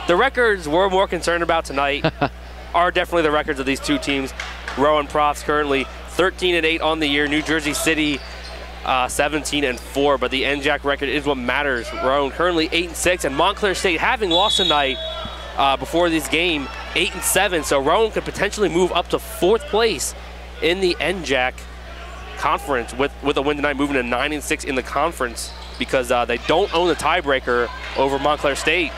The records we're more concerned about tonight are definitely the records of these two teams. Rowan Profs currently 13-8 on the year. New Jersey City 17-4, but the NJAC record is what matters. Rowan currently 8-6, and Montclair State, having lost tonight before this game, 8-7. So Rowan could potentially move up to 4th place in the NJAC conference with a win tonight, moving to 9-6 in the conference because they don't own the tiebreaker over Montclair State.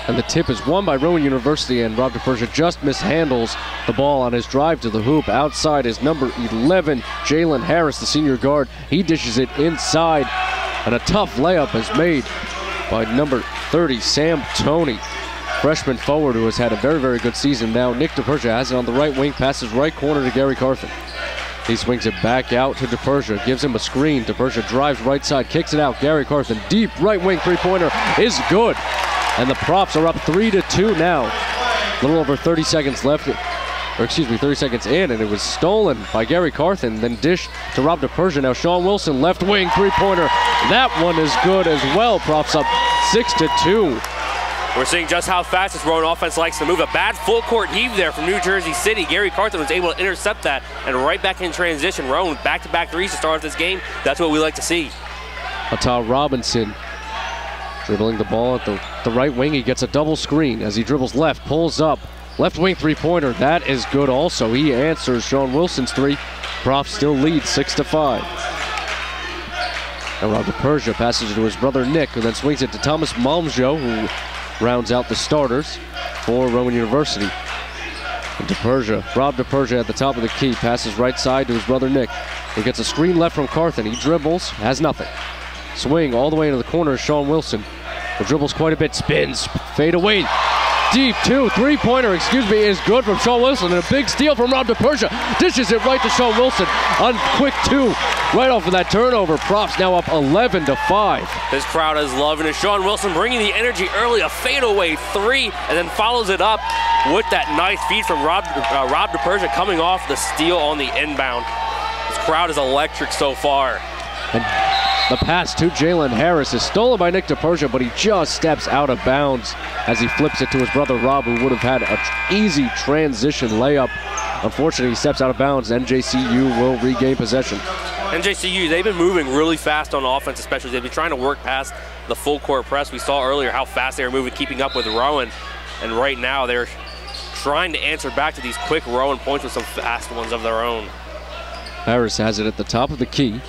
And the tip is won by Rowan University, and Rob DePersia just mishandles the ball on his drive to the hoop. Outside is number 11, Jalen Harris, the senior guard. He dishes it inside, and a tough layup is made by number 30, Sam Toney, freshman forward who has had a very, very good season. Now Nick DePersia has it on the right wing, passes right corner to Gary Carthen. He swings it back out to DePersia, gives him a screen. DePersia drives right side, kicks it out. Gary Carthen, deep right wing three-pointer is good. And the Profs are up 3-2 now. A little over 30 seconds left, or excuse me, 30 seconds in, and it was stolen by Gary Carthen, then dished to Rob DePersia. Now Sean Wilson, left wing three-pointer. That one is good as well. Profs up 6-2. We're seeing just how fast this Rowan offense likes to move. A bad full court heave there from New Jersey City. Gary Carthen was able to intercept that, and right back in transition. Rowan with back-to-back threes to start off this game. That's what we like to see. Atal Robinson dribbling the ball at the right wing. He gets a double screen as he dribbles left, pulls up. Left wing three-pointer, that is good also. He answers Sean Wilson's three. Profs still lead 6-5. And Rob DePersia passes it to his brother Nick, who then swings it to Thomas Malmsjo, who rounds out the starters for Rowan University. And Rob DePersia at the top of the key, passes right side to his brother Nick, who gets a screen left from Carthen. He dribbles, has nothing. Swing all the way into the corner is Sean Wilson, who dribbles quite a bit, spins, fade away. Deep three-pointer, is good from Sean Wilson, and a big steal from Rob DePersia. Dishes it right to Sean Wilson on quick two, right off of that turnover. Profs now up 11-5. This crowd is loving it. Sean Wilson bringing the energy early, a fadeaway three, and then follows it up with that nice feed from Rob DePersia coming off the steal on the inbound. This crowd is electric so far. And the pass to Jalen Harris is stolen by Nick DePersia, but he just steps out of bounds as he flips it to his brother Rob, who would have had an easy transition layup. Unfortunately, he steps out of bounds. NJCU will regain possession. NJCU, they've been moving really fast on offense, especially. They've been trying to work past the full court press. We saw earlier how fast they were moving, keeping up with Rowan. And right now, they're trying to answer back to these quick Rowan points with some fast ones of their own. Harris has it at the top of the key.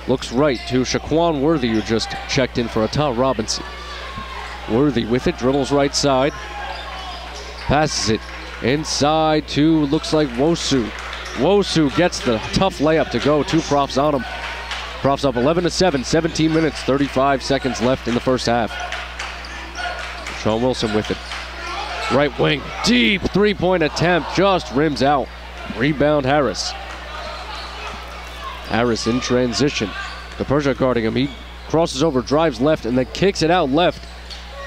Looks right to Shaquan Worthy, who just checked in for Atal Robinson. Worthy with it, dribbles right side. Passes it inside to, looks like Wosu. Wosu gets the tough layup to go. Two Profs on him. Profs up 11-7, 17 minutes, 35 seconds left in the first half. Sean Wilson with it. Right wing, deep three-point attempt, just rims out. Rebound Harris. Harris in transition. DePersia guarding him. He crosses over, drives left, and then kicks it out left.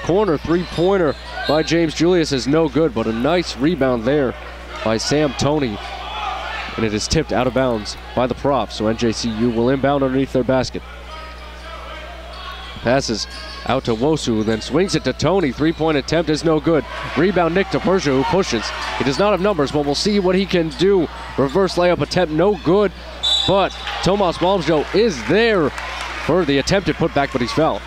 Corner three-pointer by James Julius is no good, but a nice rebound there by Sam Toney. And it is tipped out of bounds by the Profs, so NJCU will inbound underneath their basket. Passes out to Wosu, then swings it to Toney. Three-point attempt is no good. Rebound Nick DePersia, who pushes. He does not have numbers, but we'll see what he can do. Reverse layup attempt, no good. But Tomas Malmsjo is there for the attempted putback, but he's fouled.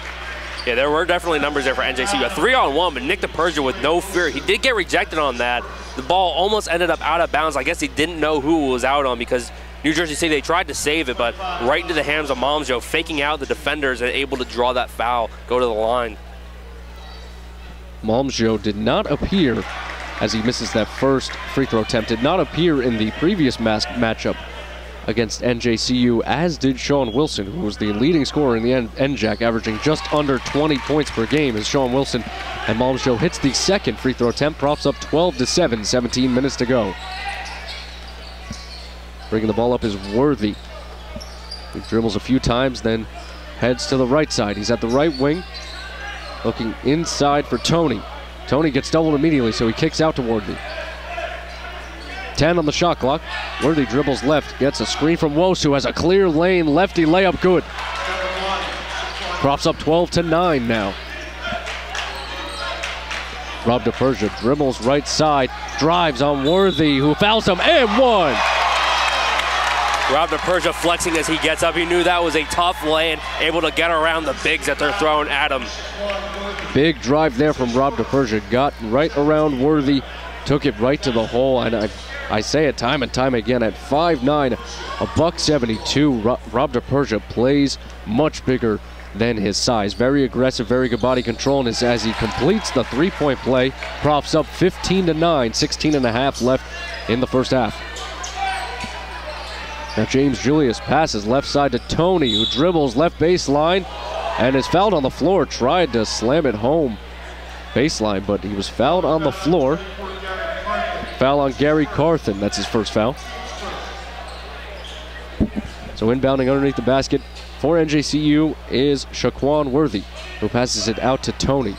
Yeah, there were definitely numbers there for NJCU. A 3-on-1, but Nick DePersia with no fear. He did get rejected on that. The ball almost ended up out of bounds. I guess he didn't know who it was out on because New Jersey City, they tried to save it, but right into the hands of Malmsjo, faking out the defenders and able to draw that foul, go to the line. Malmsjo did not appear, as he misses that first free throw attempt, did not appear in the previous matchup against NJCU, as did Sean Wilson, who was the leading scorer in the NJAC, averaging just under 20 points per game as Sean Wilson and Malmsjo hits the second free throw attempt. Profs up 12-7, 17 minutes to go. Bringing the ball up is Worthy. He dribbles a few times, then heads to the right side. He's at the right wing, looking inside for Toney. Toney gets doubled immediately, so he kicks out to Worthy. 10 on the shot clock. Worthy dribbles left, gets a screen from Wosu, who has a clear lane, lefty layup good. Profs up 12-9 now. Rob DePersia dribbles right side, drives on Worthy, who fouls him, and one. Rob DePersia flexing as he gets up. He knew that was a tough lane, able to get around the bigs that they're throwing at him. Big drive there from Rob DePersia. Got right around Worthy, took it right to the hole, and I say it time and time again, at 5'9", $172, Rob DePersia plays much bigger than his size. Very aggressive, very good body control, and as he completes the three-point play, Profs up 15-9, 16 and a half left in the first half. Now James Julius passes left side to Tony, who dribbles left baseline and is fouled on the floor. Tried to slam it home baseline, but he was fouled on the floor. Foul on Gary Carthen. That's his first foul. So inbounding underneath the basket for NJCU is Shaquan Worthy, who passes it out to Tony.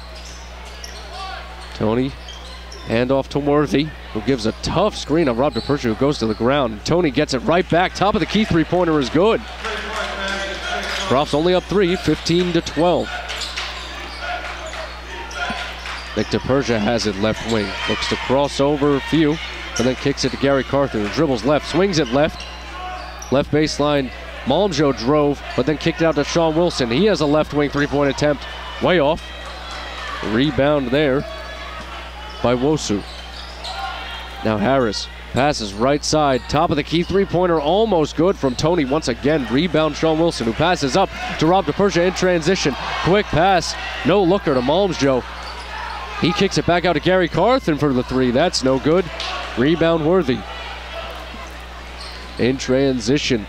Tony, handoff to Worthy, who gives a tough screen on Rob DePersia, who goes to the ground. Tony gets it right back. Top of the key three-pointer is good. Profs only up 3, 15-12. Nick DePersia has it left wing. Looks to cross over a few, and then kicks it to Gary Carthen, who dribbles left, swings it left. Left baseline, Malmjo drove, but then kicked it out to Sean Wilson. He has a left wing three-point attempt, way off. Rebound there by Wosu. Now Harris passes right side, top of the key three-pointer, almost good from Tony once again. Rebound Sean Wilson, who passes up to Rob DePersia in transition. Quick pass, no looker to Malmjo. He kicks it back out to Gary Carthen for the three. That's no good. Rebound Worthy. In transition,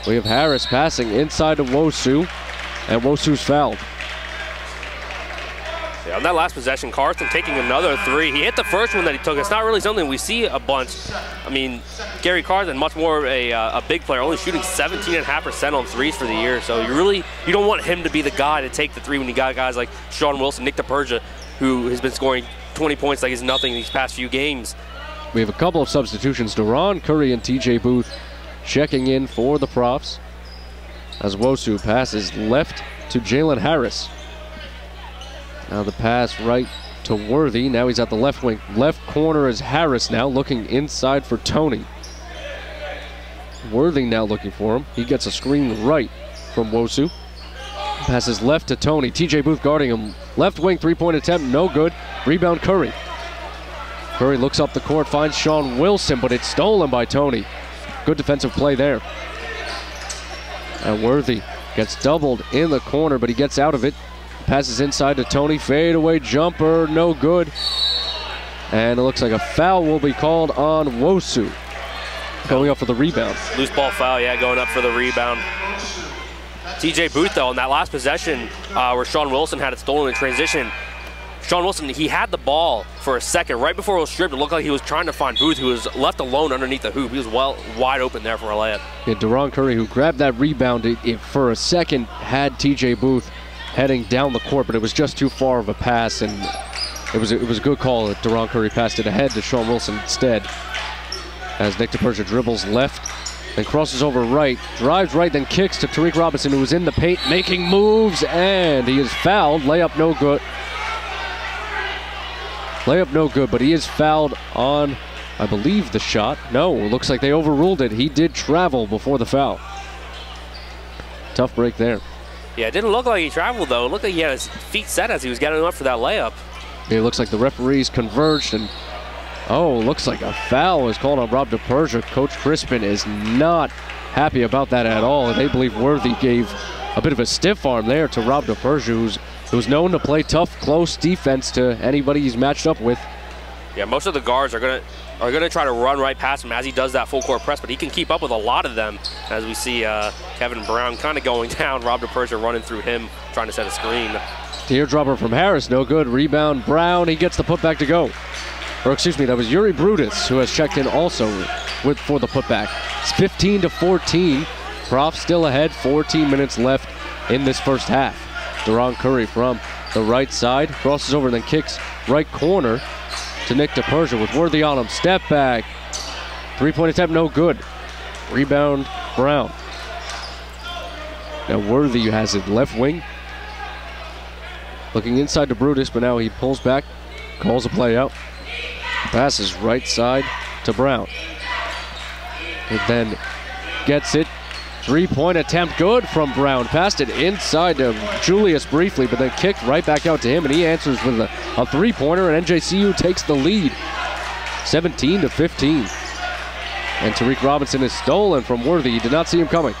we have Harris passing inside to Wosu, and Wosu's fouled. Yeah, on that last possession, Carthen taking another three. He hit the first one that he took. It's not really something we see a bunch. I mean, Gary Carthen, much more of a big player, only shooting 17.5% on threes for the year. So you don't want him to be the guy to take the three when you got guys like Sean Wilson, Nick DePersia, who has been scoring 20 points like it's nothing these past few games. We have a couple of substitutions. Deron Curry and TJ Booth checking in for the Profs, as Wosu passes left to Jalen Harris. Now the pass right to Worthy. Now he's at the left wing. Left corner is Harris now, looking inside for Tony. Worthy now looking for him. He gets a screen right from Wosu. Passes left to Tony. TJ Booth guarding him. Left wing three-point attempt, no good. Rebound Curry. Curry looks up the court, finds Sean Wilson, but it's stolen by Tony. Good defensive play there. And Worthy gets doubled in the corner, but he gets out of it. Passes inside to Tony. Fadeaway jumper, no good. And it looks like a foul will be called on Wosu. Going up for the rebound. Loose ball foul, yeah, going up for the rebound. TJ Booth, though, in that last possession where Sean Wilson had it stolen in transition, Sean Wilson, he had the ball for a second. Right before it was stripped, it looked like he was trying to find Booth, who was left alone underneath the hoop. He was wide open there for a layup. Yeah, Deron Curry, who grabbed that rebound, it for a second had TJ Booth heading down the court, but it was just too far of a pass, and it was a good call that Deron Curry passed it ahead to Sean Wilson instead. As Nick DePersia dribbles left, then crosses over right, drives right, then kicks to Tariq Robinson, who was in the paint, making moves, and he is fouled. Layup no good. Layup no good, but he is fouled on, I believe, the shot. No, it looks like they overruled it. He did travel before the foul. Tough break there. Yeah, it didn't look like he traveled, though. It looked like he had his feet set as he was getting up for that layup. It looks like the referees converged, and looks like a foul is called on Rob DePersia. Coach Crispin is not happy about that at all. They believe Worthy gave a bit of a stiff arm there to Rob DePersia, who's known to play tough, close defense to anybody he's matched up with. Yeah, most of the guards are gonna try to run right past him as he does that full court press, but he can keep up with a lot of them. As we see Kevin Brown kind of going down, Rob DePersia running through him, trying to set a screen. Teardropper from Harris, no good. Rebound Brown, he gets the putback to go. Or excuse me, that was Yuri Brutus who has checked in also for the putback. It's 15-14. Profs still ahead, 14 minutes left in this first half. Deron Curry from the right side, crosses over and then kicks right corner to Nick DePersia with Worthy on him. Step back. Three-point attempt, no good. Rebound, Brown. Now Worthy has it left wing. Looking inside to Brutus, but now he pulls back. calls a play out. Passes right side to Brown. And then gets it. Three-point attempt good from Brown. Passed it inside to Julius briefly, but then kicked right back out to him, and he answers with a three-pointer, and NJCU takes the lead, 17-15. And Tariq Robinson is stolen from Worthy. He did not see him coming.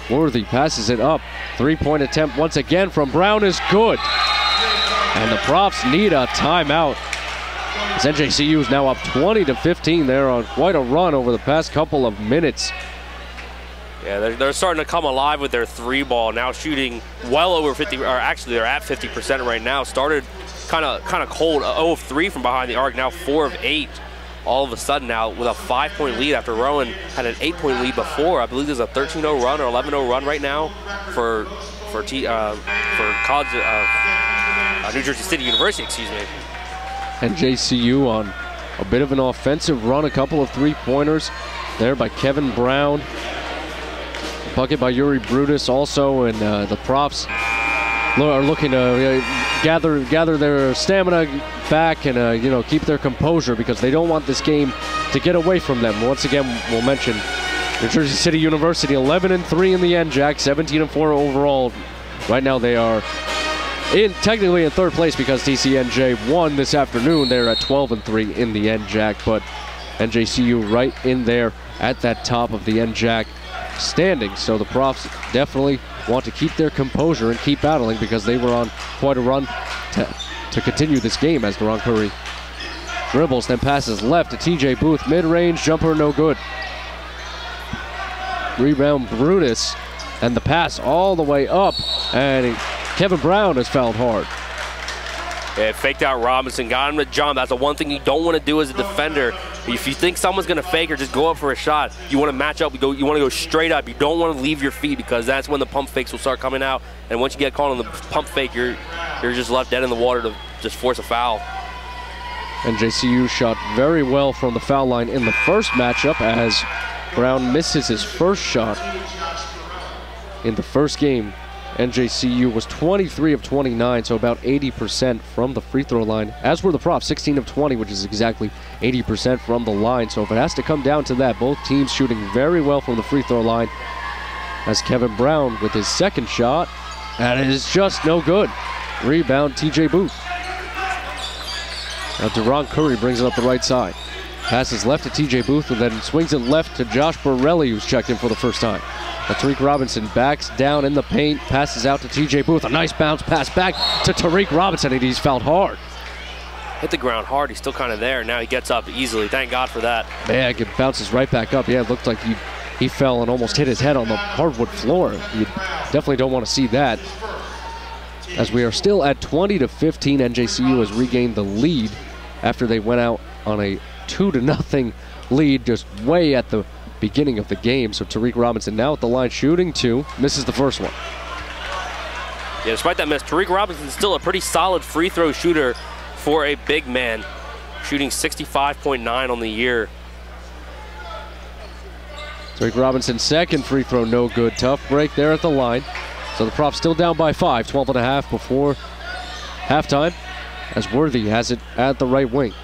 Worthy passes it up. Three-point attempt once again from Brown is good. And the Profs need a timeout. As NJCU is now up 20-15. They're on quite a run over the past couple of minutes. Yeah, they're starting to come alive with their three ball, now shooting well over 50, or actually they're at 50% right now. Started kind of cold, 0 of 3 from behind the arc, now 4 of 8. All of a sudden now with a 5-point lead after Rowan had an 8-point lead before. I believe there's a 13-0 run or 11-0 run right now for college, New Jersey City University, excuse me. NJCU on a bit of an offensive run, a couple of three-pointers there by Kevin Brown. Bucket by Yuri Brutus also, and the Profs are looking to gather their stamina back and you know, keep their composure, because they don't want this game to get away from them. Once again, we'll mention New Jersey City University 11-3 in the NJAC, 17-4 overall. Right now they are technically in third place because TCNJ won this afternoon. They're at 12-3 in the NJAC, but NJCU right in there at that top of the NJAC standing. So the Profs definitely want to keep their composure and keep battling, because they were on quite a run to continue this game, as Deron Curry dribbles, then passes left to TJ Booth. Mid-range jumper, no good. Rebound Brutus, and the pass all the way up, and Kevin Brown has fouled hard. Yeah, faked out Robinson, got him to jump. That's the one thing you don't want to do as a defender. If you think someone's going to fake or just go up for a shot, you want to match up. You want to go straight up. You don't want to leave your feet, because that's when the pump fakes will start coming out. And once you get caught on the pump fake, you're just left dead in the water to just force a foul. NJCU shot very well from the foul line in the first matchup, as Brown misses his first shot in the first game. NJCU was 23 of 29, so about 80% from the free throw line, as were the Profs, 16 of 20, which is exactly 80% from the line. So if it has to come down to that, both teams shooting very well from the free throw line, as Kevin Brown with his second shot, and it is just no good. Rebound TJ Booth. Now Deron Curry brings it up the right side. Passes left to TJ Booth, and then swings it left to Josh Borelli, who's checked in for the first time. Tariq Robinson backs down in the paint, passes out to TJ Booth. A nice bounce pass back to Tariq Robinson, and he's fouled hard. Hit the ground hard. He's still kind of there. Now he gets up easily. Thank God for that. Yeah, it bounces right back up. Yeah, it looked like he fell and almost hit his head on the hardwood floor. You definitely don't want to see that. As we are still at 20-15, NJCU has regained the lead after they went out on a 2-0 lead just way at the beginning of the game. So Tariq Robinson now at the line shooting two, misses the first one. Yeah, despite that miss, Tariq Robinson's still a pretty solid free throw shooter for a big man, shooting 65.9 on the year. Tariq Robinson's second free throw, no good. Tough break there at the line. So the Profs still down by 5, 12.5 before halftime, as Worthy has it at the right wing.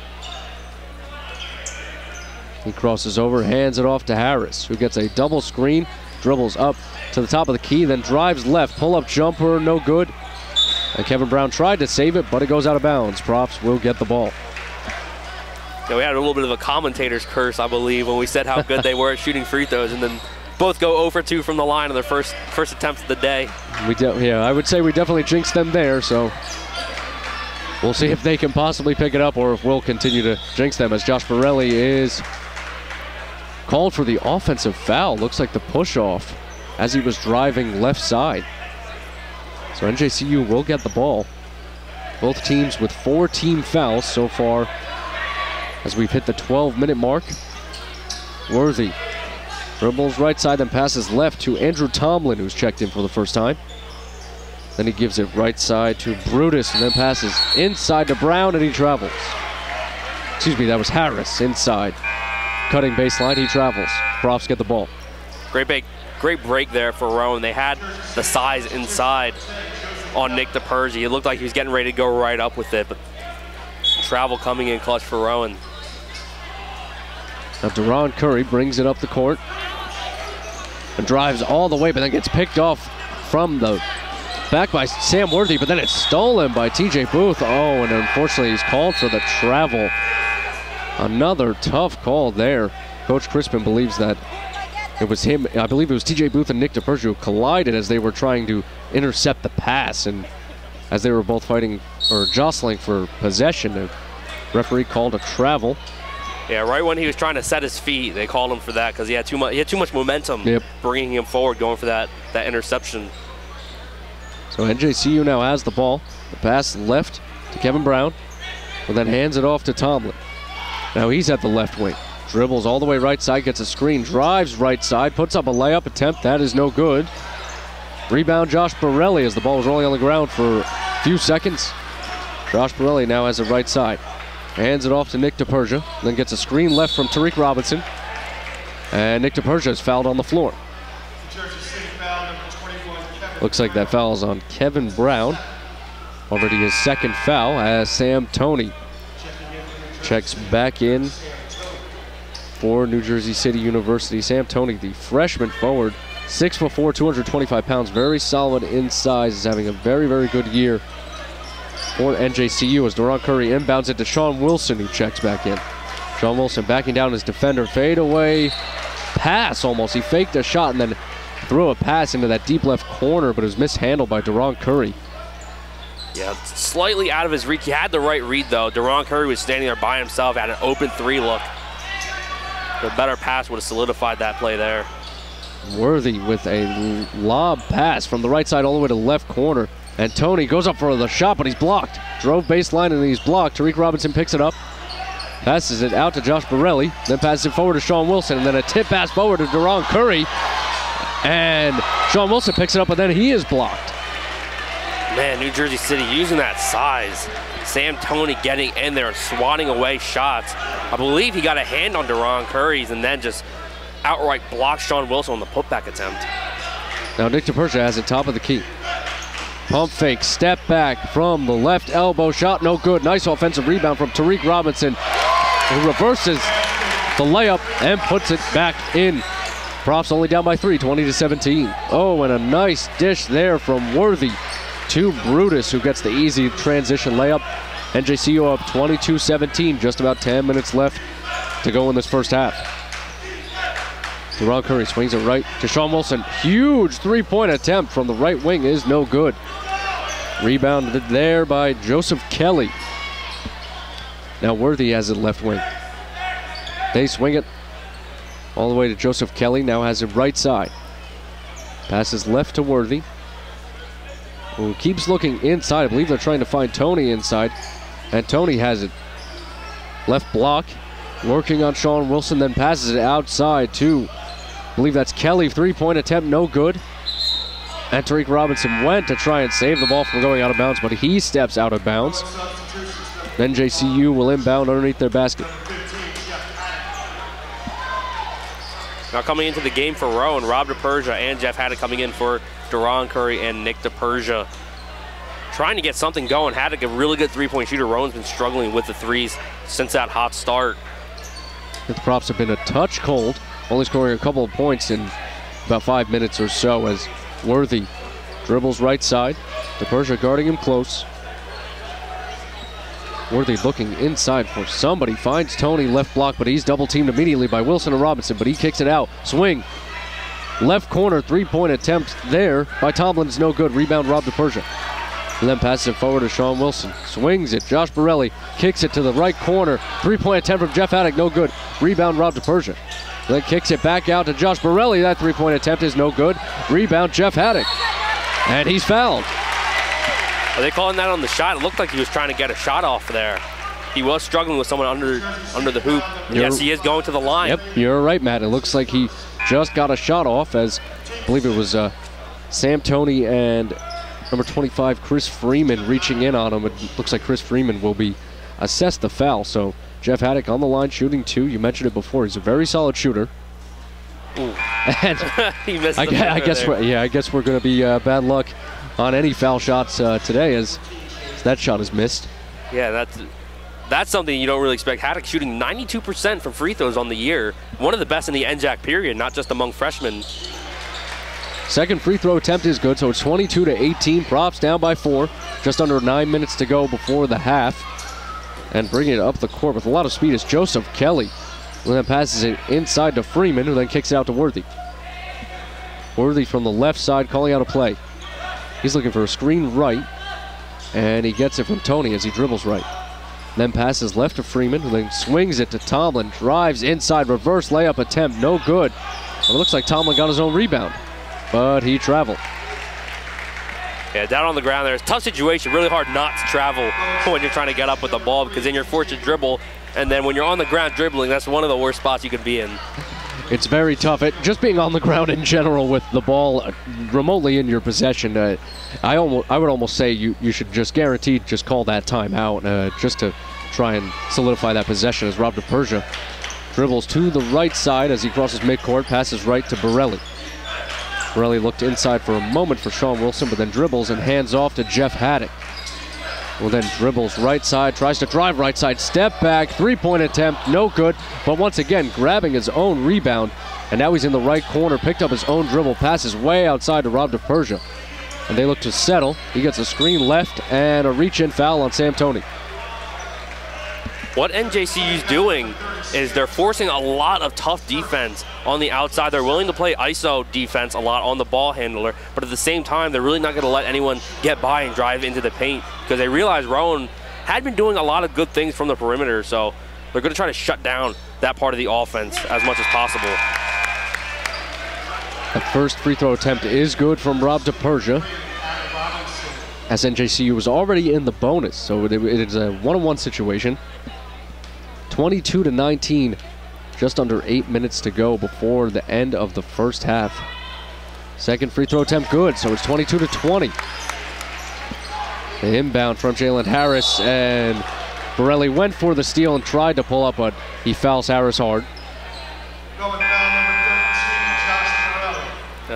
He crosses over, hands it off to Harris, who gets a double screen, dribbles up to the top of the key, then drives left, pull-up jumper, no good. And Kevin Brown tried to save it, but it goes out of bounds. Profs will get the ball. Yeah, we had a little bit of a commentator's curse, I believe, when we said how good they were at shooting free throws, and then both go 0 for 2 from the line on their first attempts of the day. Yeah, I would say we definitely jinxed them there, so we'll see if they can possibly pick it up, or if we'll continue to jinx them, as Josh Borelli is called for the offensive foul. Looks like the push-off as he was driving left side. So NJCU will get the ball. Both teams with 4 team fouls so far as we've hit the 12-minute mark. Worthy dribbles right side, then passes left to Andrew Tomlin, who's checked in for the first time. Then he gives it right side to Brutus, and then passes inside to Brown, and he travels. Excuse me, that was Harris inside. Cutting baseline, he travels. Profs get the ball. Great break there for Rowan. They had the size inside on Nick DePersia. It looked like he was getting ready to go right up with it, but travel coming in clutch for Rowan. Now Deron Curry brings it up the court and drives all the way, but then gets picked off from the back by Sam Worthy, but then it's stolen by TJ Booth. Oh, and unfortunately he's called for the travel. Another tough call there. Coach Crispin believes that it was him. I believe it was TJ Booth and Nick DePersia who collided as they were trying to intercept the pass, and as they were both fighting or jostling for possession, the referee called a travel. Yeah, right when he was trying to set his feet, they called him for that because he had too much momentum, bringing him forward, going for that interception. So NJCU now has the ball. The pass left to Kevin Brown, and then hands it off to Tomlin. Now he's at the left wing. Dribbles all the way right side, gets a screen, drives right side, puts up a layup attempt. That is no good. Rebound Josh Borelli as the ball was rolling on the ground for a few seconds. Josh Borelli now has it right side. Hands it off to Nick DePersia, then gets a screen left from Tariq Robinson. And Nick DePersia is fouled on the floor. Looks like that foul is on Kevin Brown. Already his second foul as Sam Toney checks back in for New Jersey City University. Sam Toney, the freshman forward, 6'4", 225 pounds, very solid in size, is having a very, very good year for NJCU as Deron Curry inbounds it to Sean Wilson, who checks back in. Sean Wilson backing down his defender, fade away pass almost. He faked a shot and then threw a pass into that deep left corner, but it was mishandled by Deron Curry. Yeah, slightly out of his reach. He had the right read, though. Deron Curry was standing there by himself, had an open three look. The better pass would have solidified that play there. Worthy with a lob pass from the right side all the way to the left corner. And Toney goes up for the shot, but he's blocked. Drove baseline and he's blocked. Tariq Robinson picks it up. Passes it out to Josh Borelli. Then passes it forward to Sean Wilson. And then a tip pass forward to Deron Curry. And Sean Wilson picks it up, but then he is blocked. Man, New Jersey City using that size. Sam Toney getting in there and swatting away shots. I believe he got a hand on Deron Curry's and then just outright blocked Sean Wilson on the putback attempt. Now Nick DePersia has it top of the key. Pump fake, step back from the left elbow shot, no good. Nice offensive rebound from Tariq Robinson, who reverses the layup and puts it back in. Profs only down by 3, 20-17. Oh, and a nice dish there from Worthy to Brutus, who gets the easy transition layup. NJCU up 22-17, just about 10 minutes left to go in this first half. Deron Curry swings it right to Sean Wilson. Huge three-point attempt from the right wing is no good. Rebounded there by Joseph Kelly. Now Worthy has it left wing. They swing it all the way to Joseph Kelly, now has it right side. Passes left to Worthy, who keeps looking inside. I believe they're trying to find Toney inside. And Toney has it left block, working on Sean Wilson, then passes it outside to, I believe that's Kelly. Three-point attempt, no good. And Tariq Robinson went to try and save the ball from going out of bounds, but he steps out of bounds. Then NJCU will inbound underneath their basket. Now coming into the game for Rowan, Rob DePersia and Jeff Haddock coming in for Deron Curry and Nick DePersia. Trying to get something going. Haddock, a really good three-point shooter. Rowan's been struggling with the threes since that hot start. The Profs have been a touch cold, only scoring a couple of points in about 5 minutes or so as Worthy dribbles right side. DePersia guarding him close. Worthy looking inside for somebody. Finds Toney left block, but he's double teamed immediately by Wilson and Robinson, but he kicks it out. Swing. Left corner three-point attempt there by Tomlin is no good. Rebound Rob DePersia. And then passes it forward to Sean Wilson. Swings it. Josh Borelli kicks it to the right corner. Three-point attempt from Jeff Haddock, no good. Rebound Rob DePersia. Then kicks it back out to Josh Borelli. That three-point attempt is no good. Rebound Jeff Haddock. And he's fouled. Are they calling that on the shot? It looked like he was trying to get a shot off there. He was struggling with someone under the hoop. Yes, he is going to the line. Yep, you're right, Matt. It looks like he just got a shot off, as I believe it was Sam Toney and number 25, Chris Freeman, reaching in on him. It looks like Chris Freeman will be assessed the foul. So Jeff Haddock on the line shooting two. You mentioned it before. He's a very solid shooter. And he missed I guess we're going to be bad luck on any foul shots today, as that shot is missed. Yeah, that's that's something you don't really expect. Haddock shooting 92% from free throws on the year. One of the best in the NJAC period, not just among freshmen. Second free throw attempt is good, so it's 22-18. Props down by 4. Just under 9 minutes to go before the half. And bringing it up the court with a lot of speed is Joseph Kelly, who then passes it inside to Freeman, who then kicks it out to Worthy. Worthy from the left side calling out a play. He's looking for a screen right, and he gets it from Tony as he dribbles right. Then passes left to Freeman, who then swings it to Tomlin, drives inside, reverse layup attempt, no good. Well, it looks like Tomlin got his own rebound, but he traveled. Yeah, down on the ground there. It's a tough situation, really hard not to travel when you're trying to get up with the ball, because then you're forced to dribble, and then when you're on the ground dribbling, that's one of the worst spots you could be in. It's very tough. Just being on the ground in general with the ball remotely in your possession, I would almost say you should just guaranteed just call that timeout just to try and solidify that possession as Rob DePersia dribbles to the right side as he crosses midcourt, passes right to Borelli. Borelli looked inside for a moment for Sean Wilson, but then dribbles and hands off to Jeff Haddock. Well, then dribbles right side, tries to drive right side, step back, three-point attempt, no good. But once again, grabbing his own rebound, and now he's in the right corner, picked up his own dribble, passes way outside to Rob DePersia. And they look to settle. He gets a screen left and a reach-in foul on Sam Toney. What NJCU's doing is they're forcing a lot of tough defense on the outside. They're willing to play ISO defense a lot on the ball handler, but at the same time, they're really not going to let anyone get by and drive into the paint, because they realize Rowan had been doing a lot of good things from the perimeter, so they're going to try to shut down that part of the offense as much as possible. The first free throw attempt is good from Rob DePersia, as NJCU was already in the bonus, so it is a one-on-one situation. 22-19, just under 8 minutes to go before the end of the first half. Second free throw attempt good, so it's 22-20. The inbound from Jalen Harris, and Borelli went for the steal and tried to pull up, but he fouls Harris hard.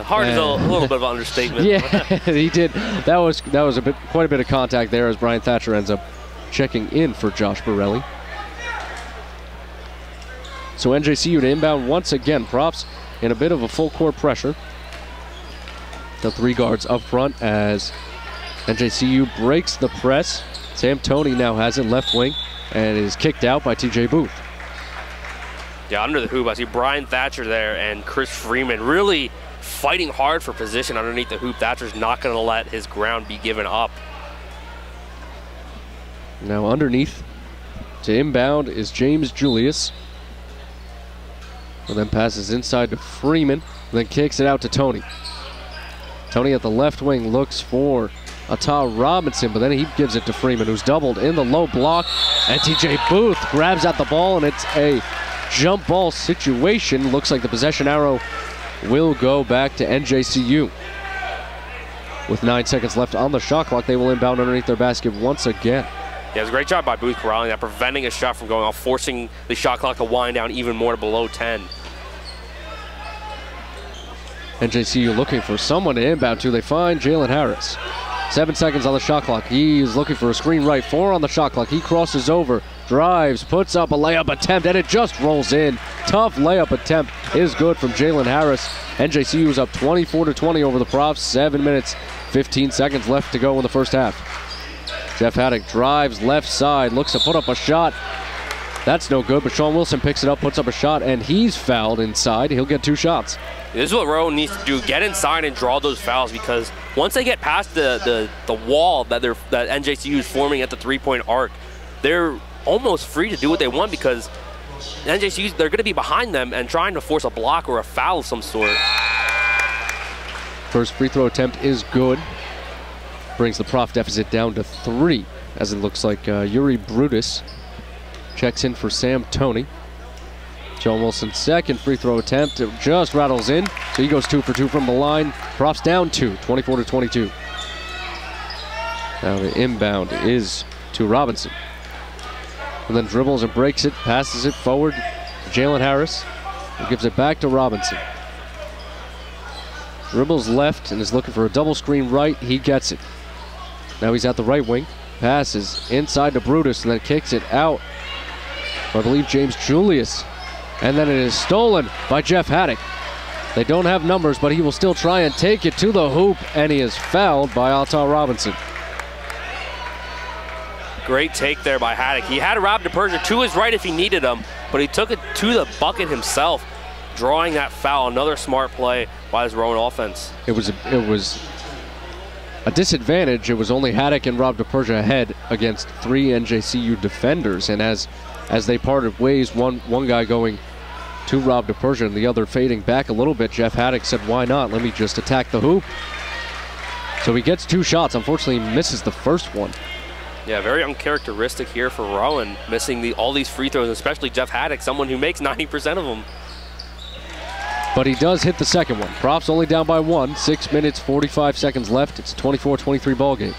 Hard is a little bit of an understatement. Yeah, he did. That was quite a bit of contact there as Brian Thatcher ends up checking in for Josh Borelli. So NJCU to inbound once again. Props in a bit of a full court pressure. The three guards up front as NJCU breaks the press. Sam Toney now has it left wing and is kicked out by TJ Booth. Yeah, under the hoop, I see Brian Thatcher there and Chris Freeman really fighting hard for position underneath the hoop. Thatcher's not going to let his ground be given up. Now underneath to inbound is James Julius. And then passes inside to Freeman, then kicks it out to Toney. Toney at the left wing looks for Atah Robinson, but then he gives it to Freeman, who's doubled in the low block. And TJ Booth grabs at the ball, and it's a jump ball situation. Looks like the possession arrow will go back to NJCU. With 9 seconds left on the shot clock, they will inbound underneath their basket once again. Yeah, it was a great job by Booth corralling that, preventing a shot from going off, forcing the shot clock to wind down even more to below 10. NJCU looking for someone to inbound to. They find Jalen Harris. 7 seconds on the shot clock. He's looking for a screen right. 4 on the shot clock. He crosses over, drives, puts up a layup attempt, and it just rolls in. Tough layup attempt is good from Jalen Harris. NJCU is up 24-20 over the Profs. 7 minutes, 15 seconds left to go in the first half. Jeff Haddock drives left side, looks to put up a shot. That's no good, but Sean Wilson picks it up, puts up a shot, and he's fouled inside. He'll get 2 shots. This is what Rowan needs to do, get inside and draw those fouls, because once they get past the wall that NJCU is forming at the three-point arc, they're almost free to do what they want, because NJCU, they're going to be behind them and trying to force a block or a foul of some sort. First free throw attempt is good. Brings the Prof deficit down to 3, as it looks like Yuri Brutus checks in for Sam Toney. John Wilson's second free throw attempt, it just rattles in, so he goes 2 for 2 from the line. Profs down 2, 24-22. Now the inbound is to Robinson. And then dribbles and breaks it, passes it forward to Jalen Harris, and gives it back to Robinson. Dribbles left and is looking for a double screen right. He gets it. Now he's at the right wing. passes inside to Brutus and then kicks it out. I believe James Julius. And then it is stolen by Jeff Haddock. They don't have numbers, but he will still try and take it to the hoop, and he is fouled by Altar Robinson. Great take there by Haddock. He had Rob DePersia to his right if he needed him, but he took it to the bucket himself, drawing that foul. Another smart play by his Rowan offense. It was a disadvantage. It was only Haddock and Rob DePersia ahead against 3 NJCU defenders, and as they parted ways, one guy going to Rob DePersia and the other fading back a little bit, Jeff Haddock said, why not? Let me just attack the hoop. So he gets 2 shots. Unfortunately, he misses the first one. Yeah, very uncharacteristic here for Rowan, missing all these free throws, especially Jeff Haddock, someone who makes 90% of them. But he does hit the second one. Profs only down by 1. 6 minutes, 45 seconds left. It's a 24-23 ball game.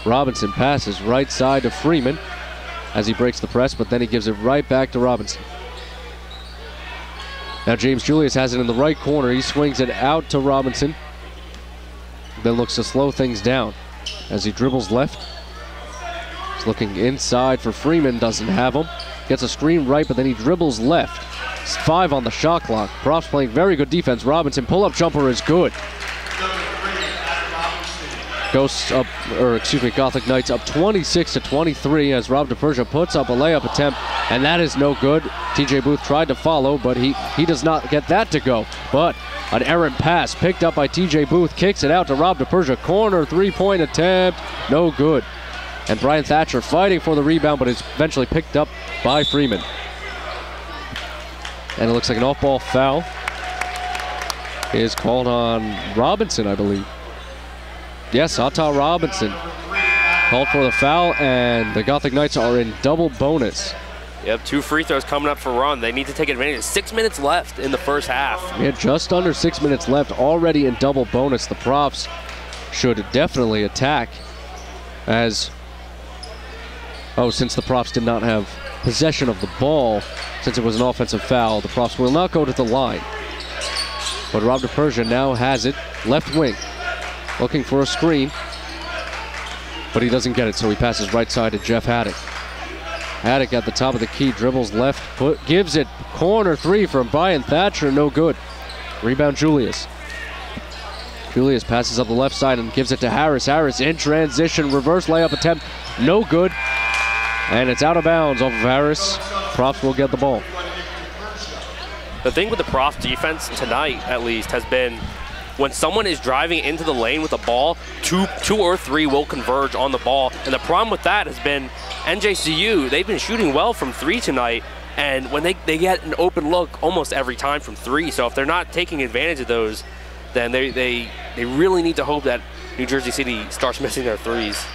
Robinson passes right side to Freeman as he breaks the press, but then he gives it right back to Robinson. Now James Julius has it in the right corner. He swings it out to Robinson, then looks to slow things down as he dribbles left. He's looking inside for Freeman, doesn't have him. Gets a screen right, but then he dribbles left. It's 5 on the shot clock. Profs playing very good defense. Robinson, pull-up jumper is good. Gothic Knights up 26-23 as Rob DePersia puts up a layup attempt, and that is no good. TJ Booth tried to follow, but he does not get that to go. But an errant pass picked up by TJ Booth, kicks it out to Rob DePersia. Corner 3-point attempt, no good. And Brian Thatcher fighting for the rebound, but is eventually picked up by Freeman. And it looks like an off-ball foul is called on Robinson, I believe. Yes, Altar Robinson called for the foul, and the Gothic Knights are in double bonus. Yep, 2 free throws coming up for Rowan. They need to take advantage. 6 minutes left in the first half. Yeah, just under 6 minutes left, already in double bonus. The Profs should definitely attack since the Profs did not have possession of the ball, since it was an offensive foul, the Profs will not go to the line. But Rob DePersia now has it, left wing. Looking for a screen, but he doesn't get it, so he passes right side to Jeff Haddock. Haddock at the top of the key, dribbles left, gives it, corner 3 from Brian Thatcher, no good. Rebound Julius. Julius passes up the left side and gives it to Harris. Harris in transition, reverse layup attempt, no good. And it's out of bounds off of Harris. Profs will get the ball. The thing with the Profs defense tonight, at least, has been when someone is driving into the lane with the ball, two or three will converge on the ball. And the problem with that has been NJCU, they've been shooting well from 3 tonight, and when they get an open look almost every time from 3. So if they're not taking advantage of those, then they really need to hope that New Jersey City starts missing their 3s.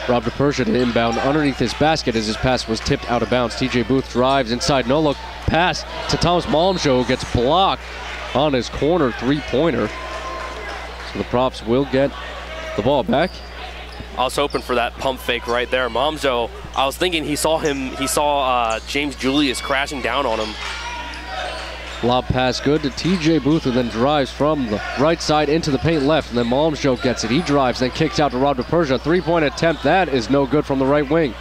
Rob DePersia to inbound underneath his basket as his pass was tipped out of bounds. TJ Booth drives inside, no look pass to Thomas Malmshow, gets blocked on his corner 3-pointer. So the Profs will get the ball back. I was hoping for that pump fake right there. Malmshow, I was thinking he saw James Julius crashing down on him. Lob pass good to TJ Booth, who then drives from the right side into the paint left, and then Malmshow gets it. He drives, then kicks out to Rob DePersia. 3-point attempt, that is no good from the right wing.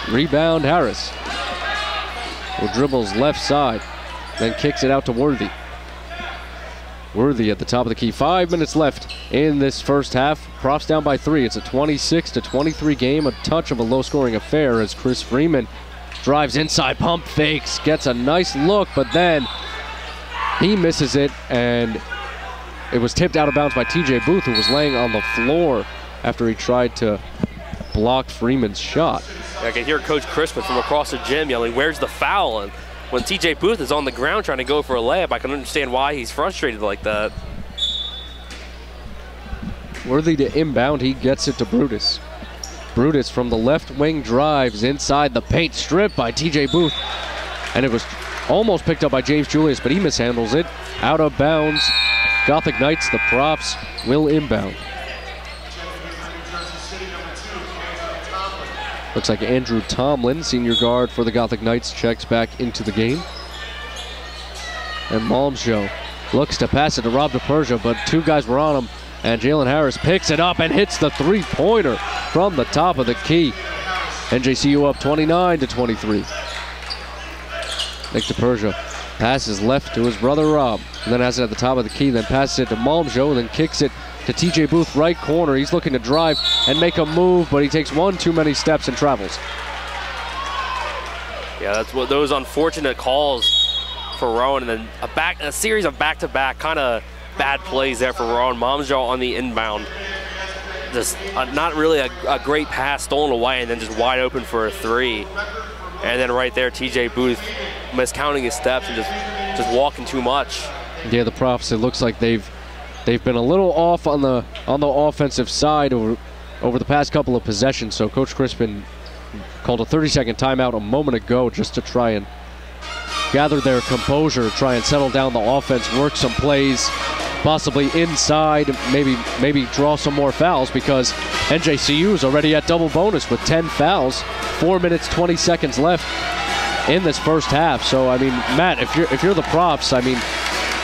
Rebound Harris, who dribbles left side, then kicks it out to Worthy. Worthy at the top of the key. 5 minutes left in this first half. Profs down by 3. It's a 26-23 game, a touch of a low-scoring affair as Chris Freeman drives inside, pump fakes, gets a nice look, but then he misses it, and it was tipped out of bounds by TJ Booth, who was laying on the floor after he tried to block Freeman's shot. I can hear Coach Crispin from across the gym yelling, "Where's the foul?" And when TJ Booth is on the ground trying to go for a layup, I can understand why he's frustrated like that. Worthy to inbound, he gets it to Brutus. Brutus from the left wing drives inside the paint, stripped by TJ Booth. And it was almost picked up by James Julius, but he mishandles it. Out of bounds. Gothic Knights, the Profs will inbound. Looks like Andrew Tomlin, senior guard for the Gothic Knights, checks back into the game. And Malmshow looks to pass it to Rob DePersia, but 2 guys were on him. And Jalen Harris picks it up and hits the three-pointer from the top of the key. NJCU up 29-23. Nick DePersia passes left to his brother Rob, and then has it at the top of the key, then passes it to Malmjo, and then kicks it to TJ Booth, right corner. He's looking to drive and make a move, but he takes one too many steps and travels. Yeah, that's what those unfortunate calls for Rowan, and then a series of back-to-back kind of bad plays there for Rowan. Malmjo on the inbound. Just not really a great pass stolen away, and then just wide open for a three. And then right there, TJ Booth miscounting his steps and just walking too much. Yeah, the Profs, it looks like they've been a little off on the offensive side over the past couple of possessions. So Coach Crispin called a 30-second timeout a moment ago just to try and gather their composure, try and settle down the offense, work some plays, possibly inside, maybe draw some more fouls, because NJCU is already at double bonus with 10 fouls, 4 minutes 20 seconds left in this first half. So I mean, Matt, if you're the Profs, I mean,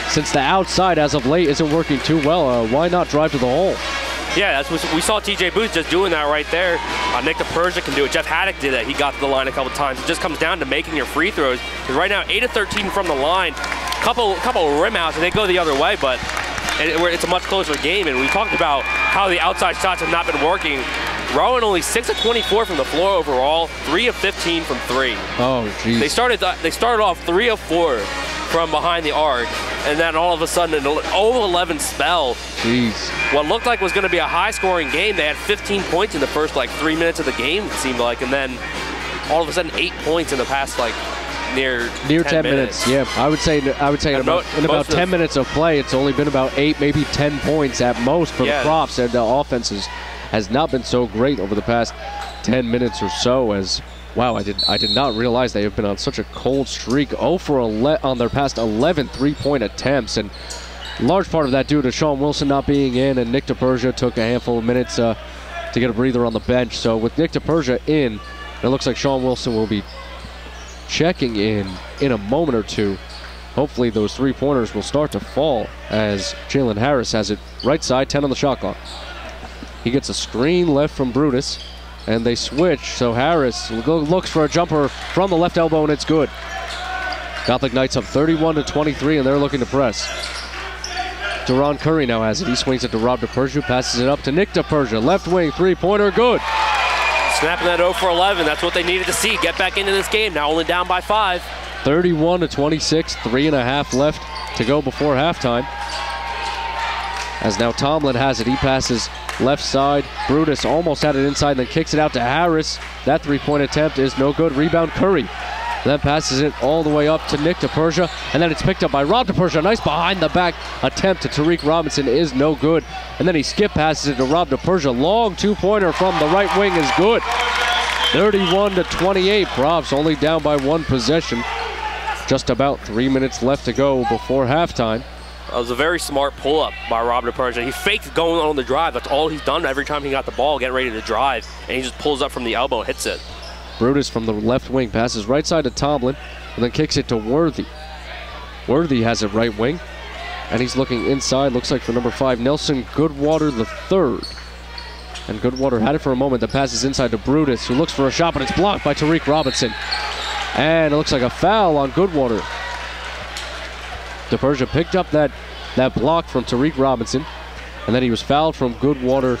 since the outside as of late isn't working too well, why not drive to the hole? Yeah, that's what we saw TJ Booth just doing that right there. Nick DePersia can do it. Jeff Haddock did it. He got to the line a couple times. It just comes down to making your free throws. Because right now, 8 of 13 from the line. Couple rim outs, and they go the other way, but it's a much closer game. And we talked about how the outside shots have not been working. Rowan only 6 of 24 from the floor overall, 3 of 15 from 3. Oh, geez. They started off 3 of 4 from behind the arc, and then all of a sudden an 0-11 spell. Jeez. What looked like was going to be a high-scoring game. They had 15 points in the first 3 minutes of the game, it seemed like, and then all of a sudden 8 points in the past near 10 minutes. Yeah, I would say in about 10 minutes of play, it's only been about 8, maybe 10 points at most for the Profs, and the offense has not been so great over the past 10 minutes or so. As wow, I did not realize they have been on such a cold streak. 0 for 11 on their past 11 three-point attempts, and large part of that due to Sean Wilson not being in, and Nick DePersia took a handful of minutes to get a breather on the bench. So with Nick DePersia in, it looks like Sean Wilson will be checking in a moment or two. Hopefully those three-pointers will start to fall as Jalen Harris has it right side, 10 on the shot clock. He gets a screen left from Brutus, and they switch, so Harris looks for a jumper from the left elbow, and it's good. Gothic Knights up 31-23, and they're looking to press. Deron Curry now has it. He swings it to Rob DePersia, passes it up to Nick DePersia. Left wing, three-pointer, good. Snapping that 0 for 11. That's what they needed to see. Get back into this game. Now only down by 5. 31-26, 3.5 left to go before halftime. As now Tomlin has it. He passes left side. Brutus almost had it inside, then kicks it out to Harris. That three-point attempt is no good. Rebound Curry. Then passes it all the way up to Nick DePersia, and then it's picked up by Rob DePersia. Nice behind-the-back attempt to Tariq Robinson is no good. And then he skip passes it to Rob DePersia. Long two-pointer from the right wing is good. 31-28. Profs only down by 1 possession. Just about 3 minutes left to go before halftime. That was a very smart pull-up by Rob DePersia. He faked going on the drive. That's all he's done every time he got the ball, getting ready to drive, and he just pulls up from the elbow and hits it. Brutus from the left wing passes right side to Tomlin, and then kicks it to Worthy. Worthy has it right wing, and he's looking inside. Looks like for number 5, Nelson Goodwater III. And Goodwater had it for a moment, then passes inside to Brutus, who looks for a shot, but it's blocked by Tariq Robinson. And it looks like a foul on Goodwater. DePersia picked up that block from Tariq Robinson, and then he was fouled from Goodwater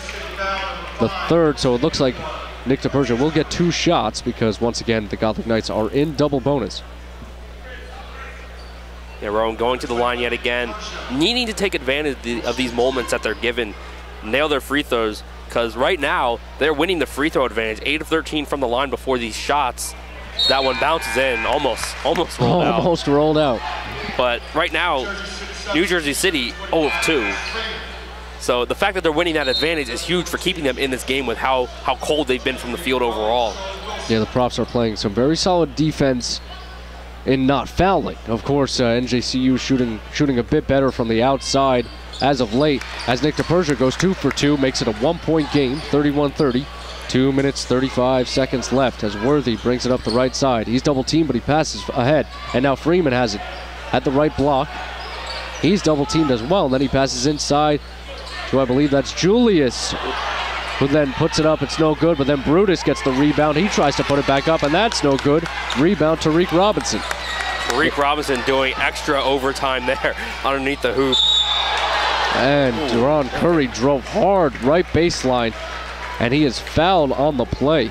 III, so it looks like Nick DePersia will get 2 shots because, once again, the Gothic Knights are in double bonus. Yeah, Rowan going to the line yet again, needing to take advantage of these moments that they're given, nail their free throws, because right now they're winning the free throw advantage. 8 of 13 from the line before these shots. That one bounces in, almost rolled out. Almost rolled out. But right now, New Jersey City 0 of 2. So the fact that they're winning that advantage is huge for keeping them in this game with how cold they've been from the field overall. Yeah, the Profs are playing some very solid defense in not fouling. Of course, NJCU shooting a bit better from the outside as of late, as Nick DePersia goes 2 for 2, makes it a 1-point game, 31-30. 2 minutes, 35 seconds left as Worthy brings it up the right side. He's double teamed, but he passes ahead. And now Freeman has it at the right block. He's double teamed as well, and then he passes inside to, I believe that's Julius, who then puts it up. It's no good, but then Brutus gets the rebound. He tries to put it back up, and that's no good. Rebound to Tariq Robinson. Tariq Robinson doing extra overtime there underneath the hoop. And Deron Curry drove hard right baseline, and he is fouled on the play.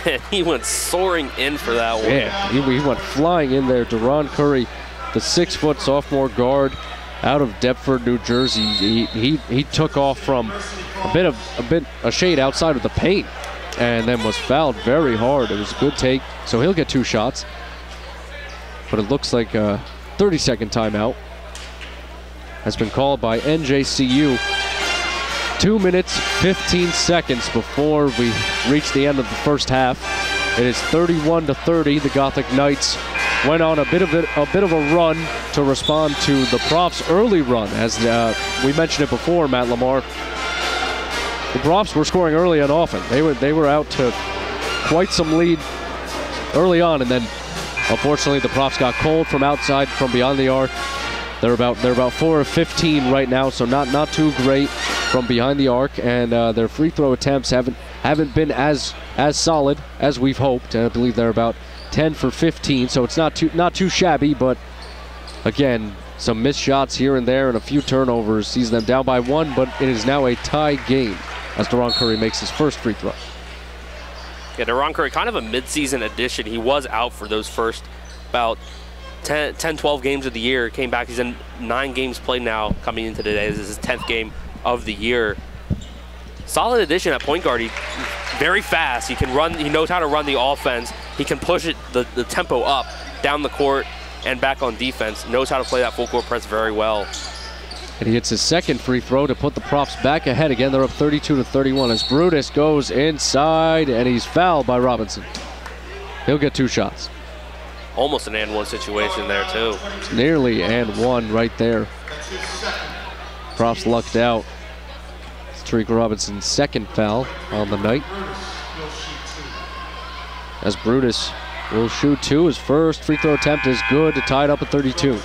And he went soaring in for that one. Yeah, he went flying in there. Deron Curry, the 6-foot sophomore guard out of Deptford, New Jersey. He took off from a shade outside of the paint, and then was fouled very hard. It was a good take, so he'll get 2 shots. But it looks like a 30-second timeout has been called by NJCU. 2 minutes, 15 seconds before we reach the end of the first half. It is 31-30. The Gothic Knights went on a bit of a run to respond to the Profs' early run. As we mentioned it before, Matt Lamar, the Profs were scoring early and often. They were out to quite some lead early on, and then unfortunately the Profs got cold from outside, from beyond the arc. They're about 4 of 15 right now, so not too great from behind the arc, and their free throw attempts haven't been as solid as we've hoped. And I believe they're about 10 for 15, so it's not too shabby, but again, some missed shots here and there and a few turnovers sees them down by 1, but it is now a tie game as Deron Curry makes his first free throw. Yeah, Deron Curry, kind of a midseason addition. He was out for those first about 10, 12 games of the year. Came back. He's in 9 games played now coming into today. This is his 10th game of the year. Solid addition at point guard. He's very fast. He can run. He knows how to run the offense. He can push it the tempo up down the court and back on defense. Knows how to play that full court press very well. And he hits his second free throw to put the Profs back ahead again. They're up 32-31 as Brutus goes inside, and he's fouled by Robinson. He'll get 2 shots. Almost an and one situation there, too. It's nearly and one right there. Profs lucked out. It's Tariq Robinson's second foul on the night. As Brutus will shoot 2. His first free throw attempt is good to tie it up at 32.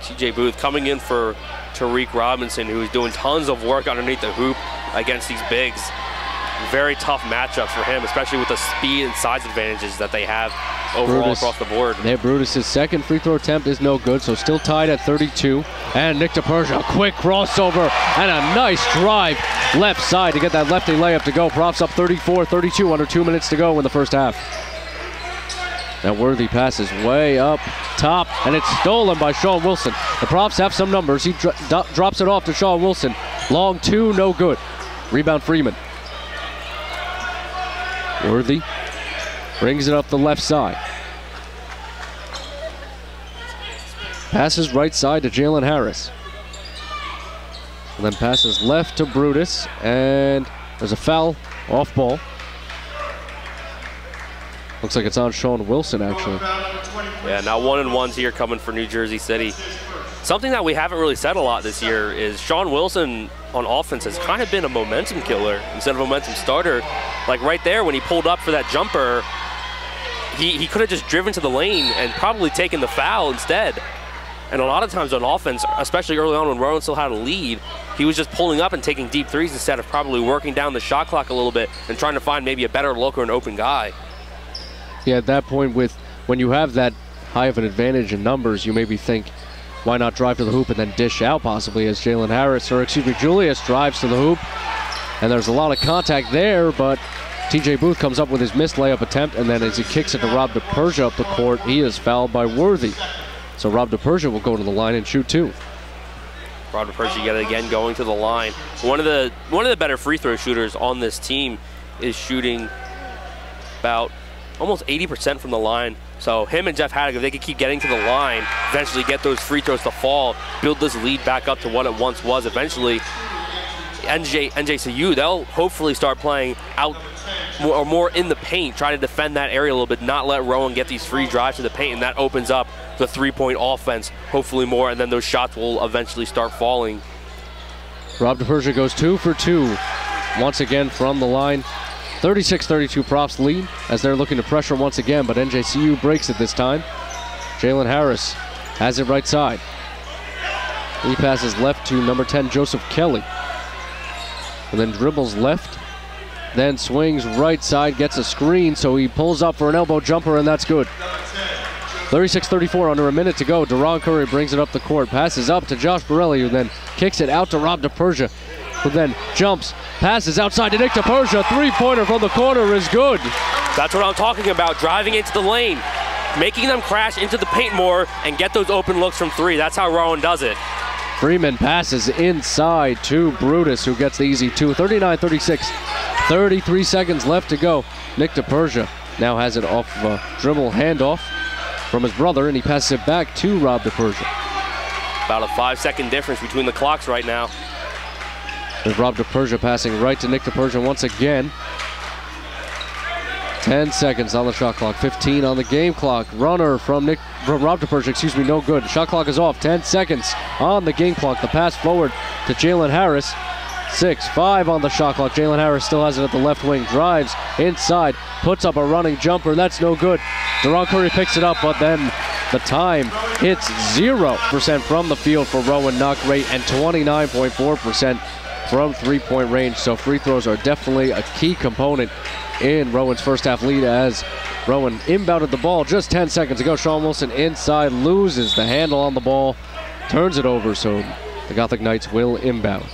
TJ Booth coming in for Tariq Robinson, who is doing tons of work underneath the hoop against these bigs. Very tough matchup for him, especially with the speed and size advantages that they have overall across the board. Yeah, Brutus' second free throw attempt is no good, so still tied at 32. And Nick DePersia, a quick crossover and a nice drive left side to get that lefty layup to go. Profs up 34-32 under 2 minutes to go in the first half. That Worthy passes way up top, and it's stolen by Sean Wilson. The Profs have some numbers. He drops it off to Sean Wilson. Long 2, no good. Rebound Freeman. Worthy brings it up the left side. Passes right side to Jalen Harris. And then passes left to Brutus, and there's a foul off ball. Looks like it's on Sean Wilson, actually. Yeah, now 1-and-1s here coming for New Jersey City. Something that we haven't really said a lot this year is Sean Wilson on offense has kind of been a momentum killer instead of a momentum starter. Like right there when he pulled up for that jumper, he could have just driven to the lane and probably taken the foul instead. And a lot of times on offense, especially early on when Rowan still had a lead, he was just pulling up and taking deep threes instead of probably working down the shot clock a little bit and trying to find maybe a better look or an open guy. Yeah, at that point, when you have that high of an advantage in numbers, you maybe think, why not drive to the hoop and then dish out possibly as Julius drives to the hoop. And there's a lot of contact there, but TJ Booth comes up with his missed layup attempt, and then as he kicks it to Rob DePersia up the court, he is fouled by Worthy. So Rob DePersia will go to the line and shoot 2. Rob DePersia yet again going to the line. One of the better free throw shooters on this team is shooting about almost 80% from the line. So him and Jeff Haddock, if they could keep getting to the line, eventually get those free throws to fall, build this lead back up to what it once was. Eventually, NJCU, they'll hopefully start playing out more in the paint, try to defend that area a little bit, not let Rowan get these free drives to the paint, and that opens up the three-point offense hopefully more, and then those shots will eventually start falling. Rob DePersia goes 2 for 2 once again from the line. 36-32 Profs lead as they're looking to pressure once again, but NJCU breaks it this time. Jalen Harris has it right side. He passes left to number 10, Joseph Kelly. And then dribbles left, then swings right side, gets a screen, so he pulls up for an elbow jumper, and that's good. 36-34, under a minute to go. Deron Curry brings it up the court, passes up to Josh Borelli, who then kicks it out to Rob DePersia, who then jumps, passes outside to Nick DePersia. Three-pointer from the corner is good. That's what I'm talking about, driving into the lane, making them crash into the paint more and get those open looks from three. That's how Rowan does it. Freeman passes inside to Brutus, who gets the easy two. 39-36, 33 seconds left to go. Nick DePersia now has it off of a dribble handoff from his brother, and he passes it back to Rob DePersia. About a 5-second difference between the clocks right now. There's Rob DePersia passing right to Nick DePersia once again. 10 seconds on the shot clock, 15 on the game clock. Runner from Rob DePersia, no good. Shot clock is off, 10 seconds on the game clock. The pass forward to Jalen Harris. 6-5 on the shot clock. Jalen Harris still has it at the left wing, drives inside, puts up a running jumper, that's no good. Deron Curry picks it up, but then the time hits 0% from the field for Rowan, not great, and 29.4% from three-point range. So free throws are definitely a key component in Rowan's first half lead, as Rowan inbounded the ball just 10 seconds ago. Sean Wilson inside, loses the handle on the ball, turns it over, so the Gothic Knights will inbound.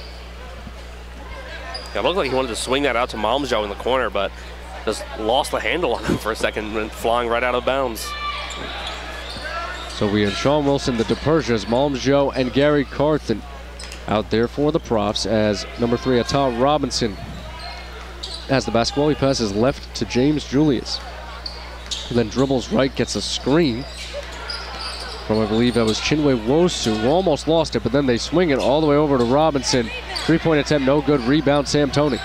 Yeah, it looked like he wanted to swing that out to Malmsjo in the corner, but just lost the handle on him for a second and went flying right out of bounds. So we have Sean Wilson, the DePersias, Malmsjo, and Gary Carthen out there for the Profs, as number 3, Ata Robinson has the basketball. He passes left to James Julius, who then dribbles right, gets a screen from, I believe that was Chinwe Wosu, who almost lost it, but then they swing it all the way over to Robinson. Three-point attempt, no good. Rebound, Sam Toney.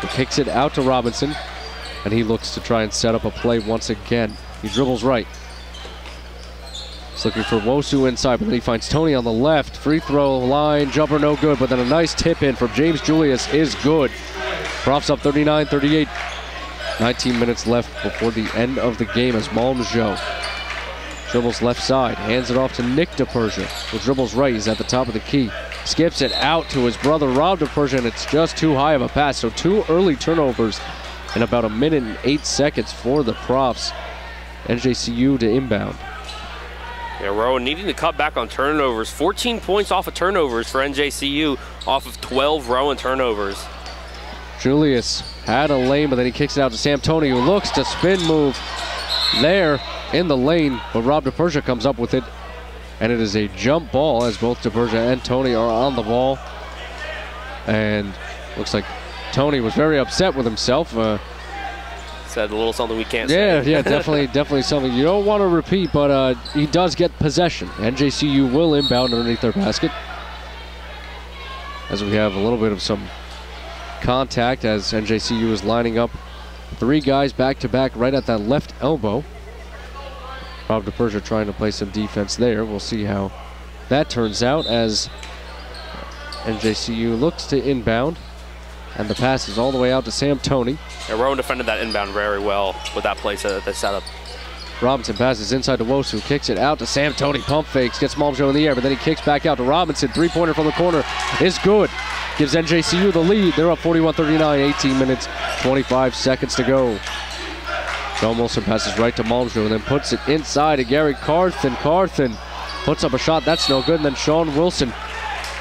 He kicks it out to Robinson, and he looks to try and set up a play once again. He dribbles right. He's looking for Wosu inside, but then he finds Toney on the left. Free throw line, jumper no good, but then a nice tip in from James Julius is good. Profs up 39-38. 19 minutes left before the end of the game, as Malmsjo dribbles left side, hands it off to Nick DePersia, who dribbles right. He's at the top of the key. Skips it out to his brother Rob DePersia, and it's just too high of a pass. So 2 early turnovers in about a minute and 8 seconds for the Profs. NJCU to inbound. Yeah, Rowan needing to cut back on turnovers. 14 points off of turnovers for NJCU off of 12 Rowan turnovers. Julius had a lane, but then he kicks it out to Sam Toney, who looks to spin move there in the lane, but Rob DePersia comes up with it, and it is a jump ball, as both DePersia and Toney are on the ball. And looks like Toney was very upset with himself. Said a little something we can't say. Yeah, definitely something you don't want to repeat, but he does get possession. NJCU will inbound underneath their basket, as we have a little bit of some contact, as NJCU is lining up 3 guys back-to-back right at that left elbow. Rob DePersia trying to play some defense there. We'll see how that turns out, as NJCU looks to inbound, and the pass is all the way out to Sam Toney. Yeah, Rowan defended that inbound very well with that play setup. Robinson passes inside to Wosu, kicks it out to Sam Toney, pump fakes, gets Malmsjo in the air, but then he kicks back out to Robinson. Three-pointer from the corner is good. Gives NJCU the lead. They're up 41-39, 18 minutes, 25 seconds to go. Sean Wilson passes right to Malmsjo and then puts it inside to Gary Carthen. Carthen puts up a shot, that's no good, and then Sean Wilson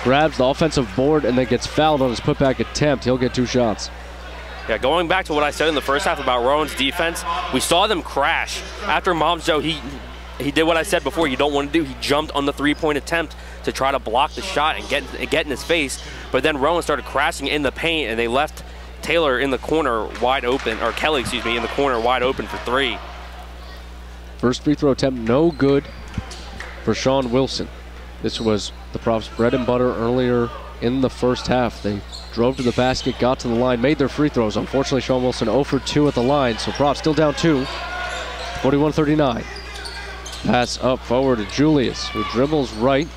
grabs the offensive board and then gets fouled on his putback attempt. He'll get 2 shots. Yeah, going back to what I said in the first half about Rowan's defense, we saw them crash. After Malmsjo, he did what I said before you don't want to do. He jumped on the three-point attempt to try to block the shot and get in his face, but then Rowan started crashing in the paint, and they left Taylor in the corner wide open, or Kelly, excuse me, in the corner wide open for 3. First free throw attempt, no good for Sean Wilson. This was the Profs' bread and butter earlier in the first half. They drove to the basket, got to the line, made their free throws. Unfortunately, Sean Wilson 0 for 2 at the line, so Profs still down 2, 41-39. Pass up forward to Julius, who dribbles right,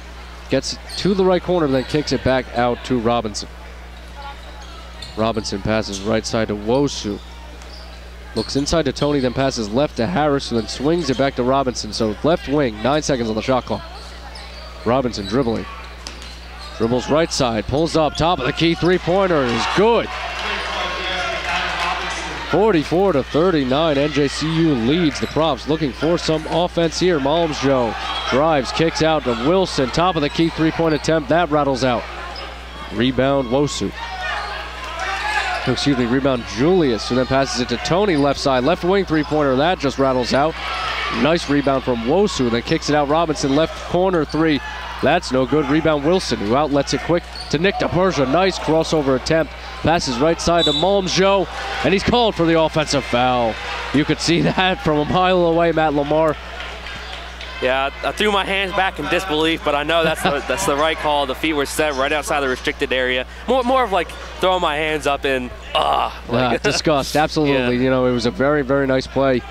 gets to the right corner, then kicks it back out to Robinson. Robinson passes right side to Wosu. Looks inside to Toney, then passes left to Harris, and then swings it back to Robinson. So left wing, 9 seconds on the shot clock. Robinson dribbling. Dribbles right side, pulls up, top of the key, three-pointer is good. 44-39, NJCU leads. The Profs looking for some offense here. Malmsjo drives, kicks out to Wilson, top of the key, three-point attempt, that rattles out. Rebound Wosu. Excuse me, rebound Julius, who then passes it to Tony, left side, left wing three-pointer, that just rattles out. Nice rebound from Wosu, then kicks it out. Robinson, left corner three. That's no good. Rebound Wilson, who outlets it quick to Nick DePersia. Nice crossover attempt. Passes right side to Malmsjo, and he's called for the offensive foul. You could see that from a mile away, Matt Lamar. Yeah, I threw my hands back in disbelief, but I know that's the right call. The feet were set right outside the restricted area. More of like throwing my hands up in, disgust, absolutely. Yeah. You know, it was a very, very nice play.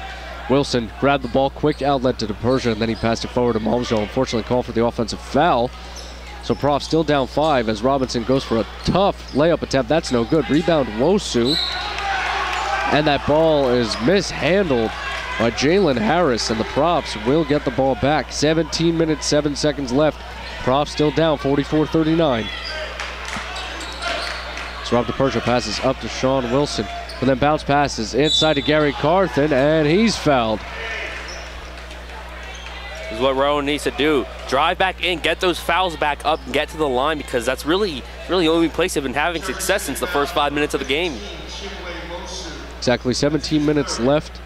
Wilson grabbed the ball, quick outlet to DePersia, and then he passed it forward to Malmsjo. Unfortunately, called for the offensive foul. So Prof still down 5 as Robinson goes for a tough layup attempt. That's no good. Rebound Wosu. And that ball is mishandled by Jalen Harris, and the Profs will get the ball back. 17 minutes, 7 seconds left. Prof still down 44-39. So Rob DePersia passes up to Sean Wilson, and then bounce passes inside to Gary Carthen, and he's fouled. This is what Rowan needs to do. Drive back in, get those fouls back up, and get to the line, because that's really the only place they've been having success since the first 5 minutes of the game. Exactly 17 minutes left.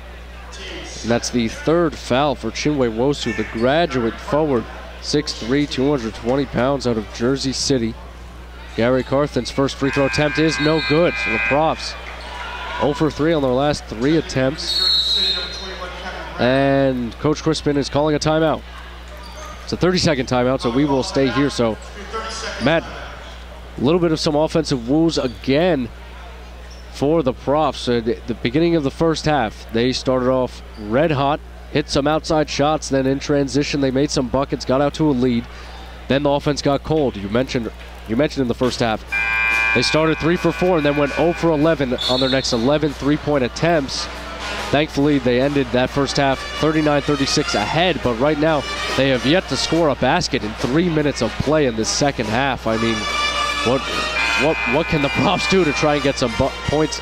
And that's the third foul for Chinwe Wosu, the graduate forward, 6'3", 220 pounds out of Jersey City. Gary Carthen's first free throw attempt is no good. So the Profs 0 for 3 on their last 3 attempts. And Coach Crispin is calling a timeout. It's a 30-second timeout, so we will stay here. So, Matt, a little bit of some offensive woes again for the Profs. At the beginning of the first half, they started off red hot, hit some outside shots, then in transition they made some buckets, got out to a lead. Then the offense got cold. You mentioned in the first half, they started 3 for 4 and then went 0 for 11 on their next 11 three-point attempts. Thankfully, they ended that first half 39-36 ahead, but right now they have yet to score a basket in 3 minutes of play in this second half. I mean, what can the Profs do to try and get some points?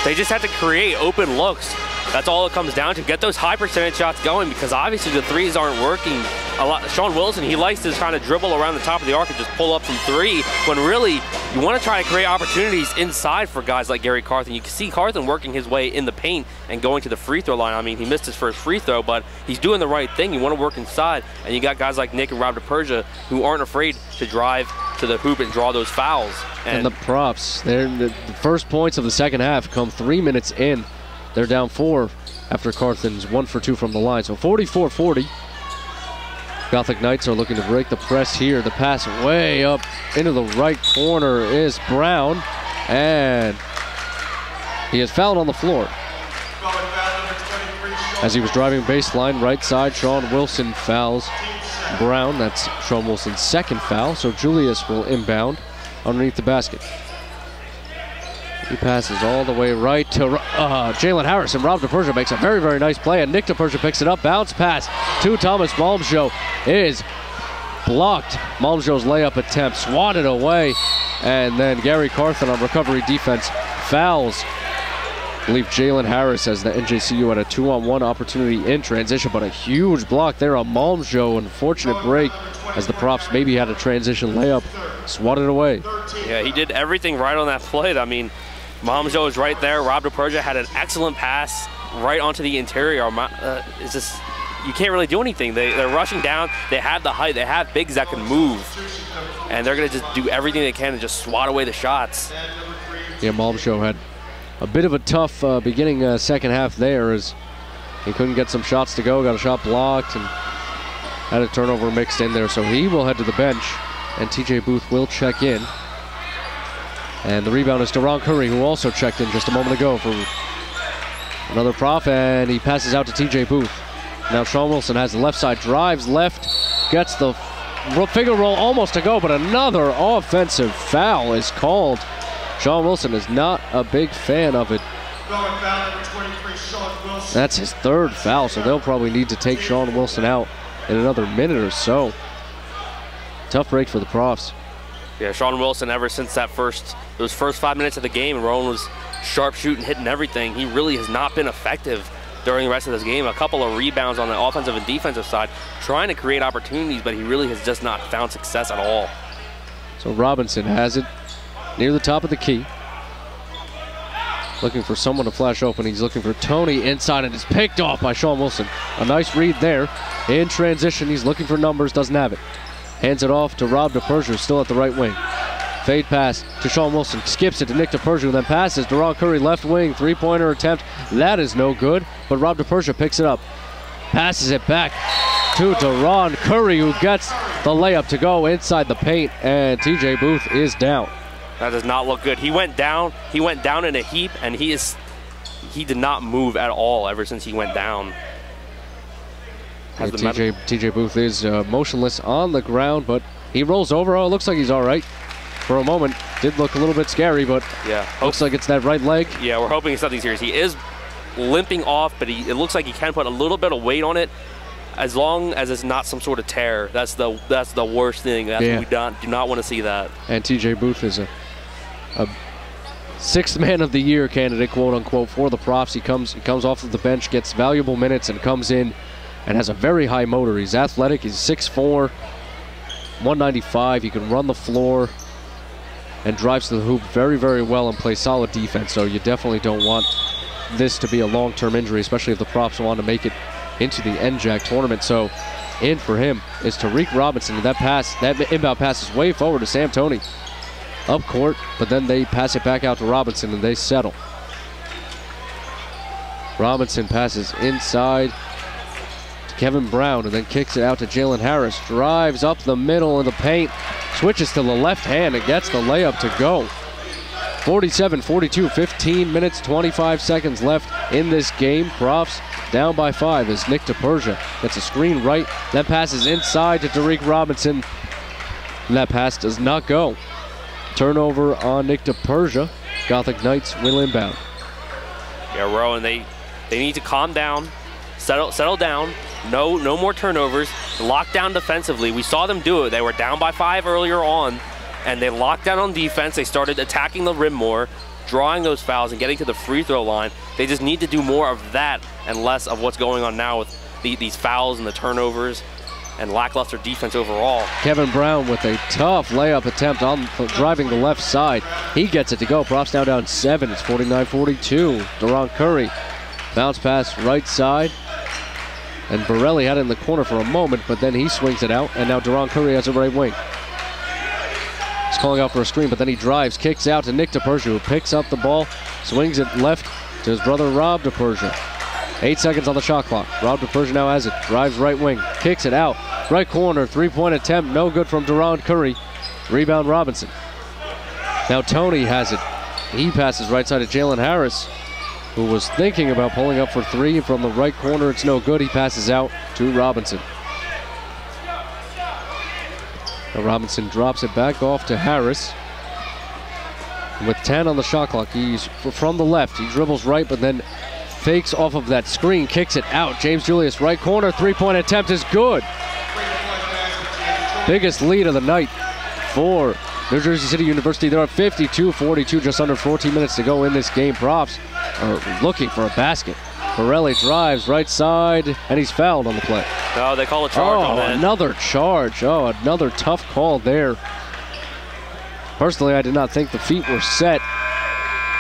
They just have to create open looks. That's all it comes down to. Get those high percentage shots going, because obviously the threes aren't working a lot. Sean Wilson, he likes to kind of dribble around the top of the arc and just pull up from 3, when really you want to try to create opportunities inside for guys like Gary Carthen. You can see Carthen working his way in the paint and going to the free throw line. I mean, he missed his first free throw, but he's doing the right thing. You want to work inside, and you got guys like Nick and Rob DePersia who aren't afraid to drive to the hoop and draw those fouls. And the Profs, the first points of the second half come 3 minutes in. They're down 4 after Carthen's 1 for 2 from the line. So 44-40. Gothic Knights are looking to break the press here. The pass way up into the right corner is Brown, and he is fouled on the floor. As he was driving baseline right side, Sean Wilson fouls Brown. That's Sean Wilson's second foul, so Julius will inbound underneath the basket. He passes all the way right to Jalen Harris, and Rob DePersia makes a very, very nice play, and Nick DePersia picks it up. Bounce pass to Thomas Malmsjo is blocked. Malmsjo's layup attempt swatted away, and then Gary Carthen on recovery defense fouls. I believe Jalen Harris, as the NJCU had a 2-on-1 opportunity in transition, but a huge block there on Malmsjo. Unfortunate break as the Profs maybe had a transition layup, swatted away. Yeah, he did everything right on that play. I mean, Malmsjo is right there. Rob DePersia had an excellent pass right onto the interior. It's just, you can't really do anything. They're rushing down. They have the height. They have bigs that can move. And they're going to just do everything they can to just swat away the shots. Yeah, Malmsjo had a bit of a tough beginning second half there, as he couldn't get some shots to go, got a shot blocked, and had a turnover mixed in there. So he will head to the bench, and TJ Booth will check in. And the rebound is to Ron Curry, who also checked in just a moment ago for another Prof, and he passes out to TJ Booth. Now Sean Wilson has the left side, drives left, gets the finger roll almost to go, but another offensive foul is called. Sean Wilson is not a big fan of it. That's his third foul, so they'll probably need to take Sean Wilson out in another minute or so. Tough break for the Profs. Yeah, Sean Wilson, ever since those first 5 minutes of the game, Rowan was sharp shooting, hitting everything. He really has not been effective during the rest of this game. A couple of rebounds on the offensive and defensive side, trying to create opportunities, but he really has just not found success at all. So Robinson has it near the top of the key. Looking for someone to flash open. He's looking for Tony inside, and it's picked off by Sean Wilson. A nice read there. In transition, he's looking for numbers, doesn't have it. Hands it off to Rob DePersia, still at the right wing. Fade pass to Sean Wilson. Skips it to Nick DePersia, who then passes. Deron Curry, left wing, three-pointer attempt. That is no good, but Rob DePersia picks it up. Passes it back to Deron Curry, who gets the layup to go inside the paint, and TJ Booth is down. That does not look good. He went down in a heap, and he did not move at all ever since he went down. TJ Booth is motionless on the ground, but he rolls over. Oh, it looks like he's all right. For a moment, did look a little bit scary, but yeah, looks like it's that right leg. Yeah, we're hoping it's nothing serious. He is limping off, but it looks like he can put a little bit of weight on it, as long as it's not some sort of tear. That's the worst thing. That's what we do not want to see that. And TJ Booth is a sixth man of the year candidate, quote unquote, for the Profs. He comes off of the bench, gets valuable minutes, and comes in and has a very high motor. He's athletic. He's 6'4", 195. He can run the floor and drives to the hoop very, very well and plays solid defense. So you definitely don't want this to be a long-term injury, especially if the Profs want to make it into the NJAC tournament. So in for him is Tariq Robinson. And that inbound pass is way forward to Sam Toney up court, but then they pass it back out to Robinson and they settle. Robinson passes inside to Kevin Brown and then kicks it out to Jalen Harris. Drives up the middle of the paint, switches to the left hand and gets the layup to go. 47-42, 15 minutes, 25 seconds left in this game. Profs down by 5 as Nick DePersia gets a screen right, then passes inside to Tariq Robinson. And that pass does not go. Turnover on Nick DePersia. Gothic Knights will inbound. Yeah, Rowan, they need to calm down, settle down. No more turnovers. Lock down defensively. We saw them do it. They were down by 5 earlier on, and they locked down on defense. They started attacking the rim more, drawing those fouls and getting to the free throw line. They just need to do more of that and less of what's going on now with these fouls and the turnovers and lackluster defense overall. Kevin Brown with a tough layup attempt on driving the left side. He gets it to go. Profs now down 7. It's 49-42. Deron Curry. Bounce pass right side. And Borelli had it in the corner for a moment, but then he swings it out, and now Deron Curry has a right wing. He's calling out for a screen, but then he drives, kicks out to Nick DePersia, who picks up the ball, swings it left to his brother Rob DePersia. 8 seconds on the shot clock. Rob DePersia now has it, drives right wing, kicks it out. Right corner, three-point attempt, no good from Deron Curry. Rebound Robinson. Now Tony has it. He passes right side to Jalen Harris, who was thinking about pulling up for 3 from the right corner. It's no good. He passes out to Robinson. Now Robinson drops it back off to Harris. With 10 on the shot clock, he's from the left. He dribbles right, but then fakes off of that screen, kicks it out. James Julius, right corner, three-point attempt is good. Biggest lead of the night for New Jersey City University. They're at 52-42, just under 14 minutes to go in this game. Profs are looking for a basket. Borelli drives right side, and he's fouled on the play. No, they call a charge on that. Another charge. Oh, another tough call there. Personally, I did not think the feet were set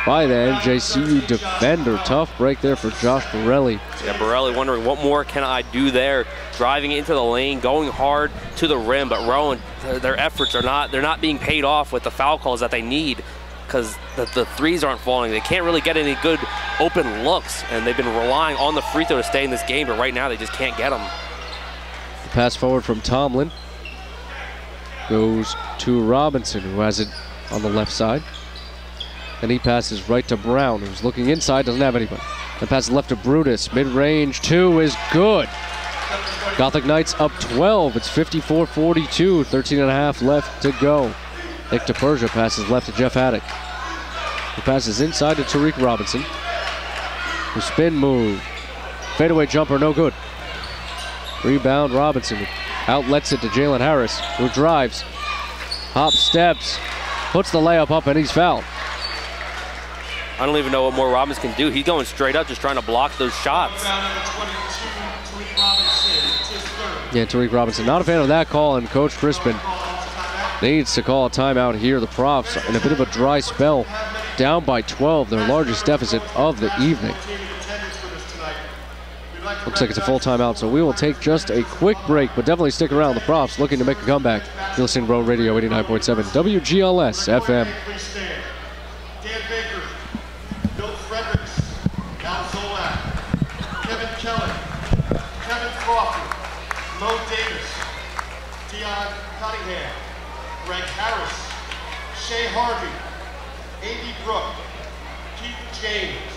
by the NJCU defender. Tough break there for Josh Borelli. Yeah, Borelli wondering what more can I do there. Driving into the lane, going hard to the rim, but Rowan, their efforts are not being paid off with the foul calls that they need, because the threes aren't falling. They can't really get any good open looks, and they've been relying on the free throw to stay in this game, but right now they just can't get them. The pass forward from Tomlin goes to Robinson, who has it on the left side. And he passes right to Brown, who's looking inside, doesn't have anybody. The pass left to Brutus. Mid-range 2 is good. Gothic Knights up 12. It's 54-42. 13.5 left to go. Nick DePersia passes left to Jeff Haddock. He passes inside to Tariq Robinson. The spin move. Fadeaway jumper, no good. Rebound Robinson. Outlets it to Jalen Harris, who drives. Hop steps, puts the layup up, and he's fouled. I don't even know what more Robbins can do. He's going straight up, just trying to block those shots. Yeah, Tariq Robinson, not a fan of that call, and Coach Crispin needs to call a timeout here. The Profs in a bit of a dry spell, down by 12, their largest deficit of the evening. Looks like it's a full timeout, so we will take just a quick break, but definitely stick around. The Profs looking to make a comeback. You're listening to Rowan Radio 89.7 WGLS FM. Dan Baker, Bill Fredericks, Al Zolak, Kevin Kelly, Kevin Crawford, Mo Davis, Dion Cunningham, Greg Harris, Shay Harvey, Amy Brooke, Keith James,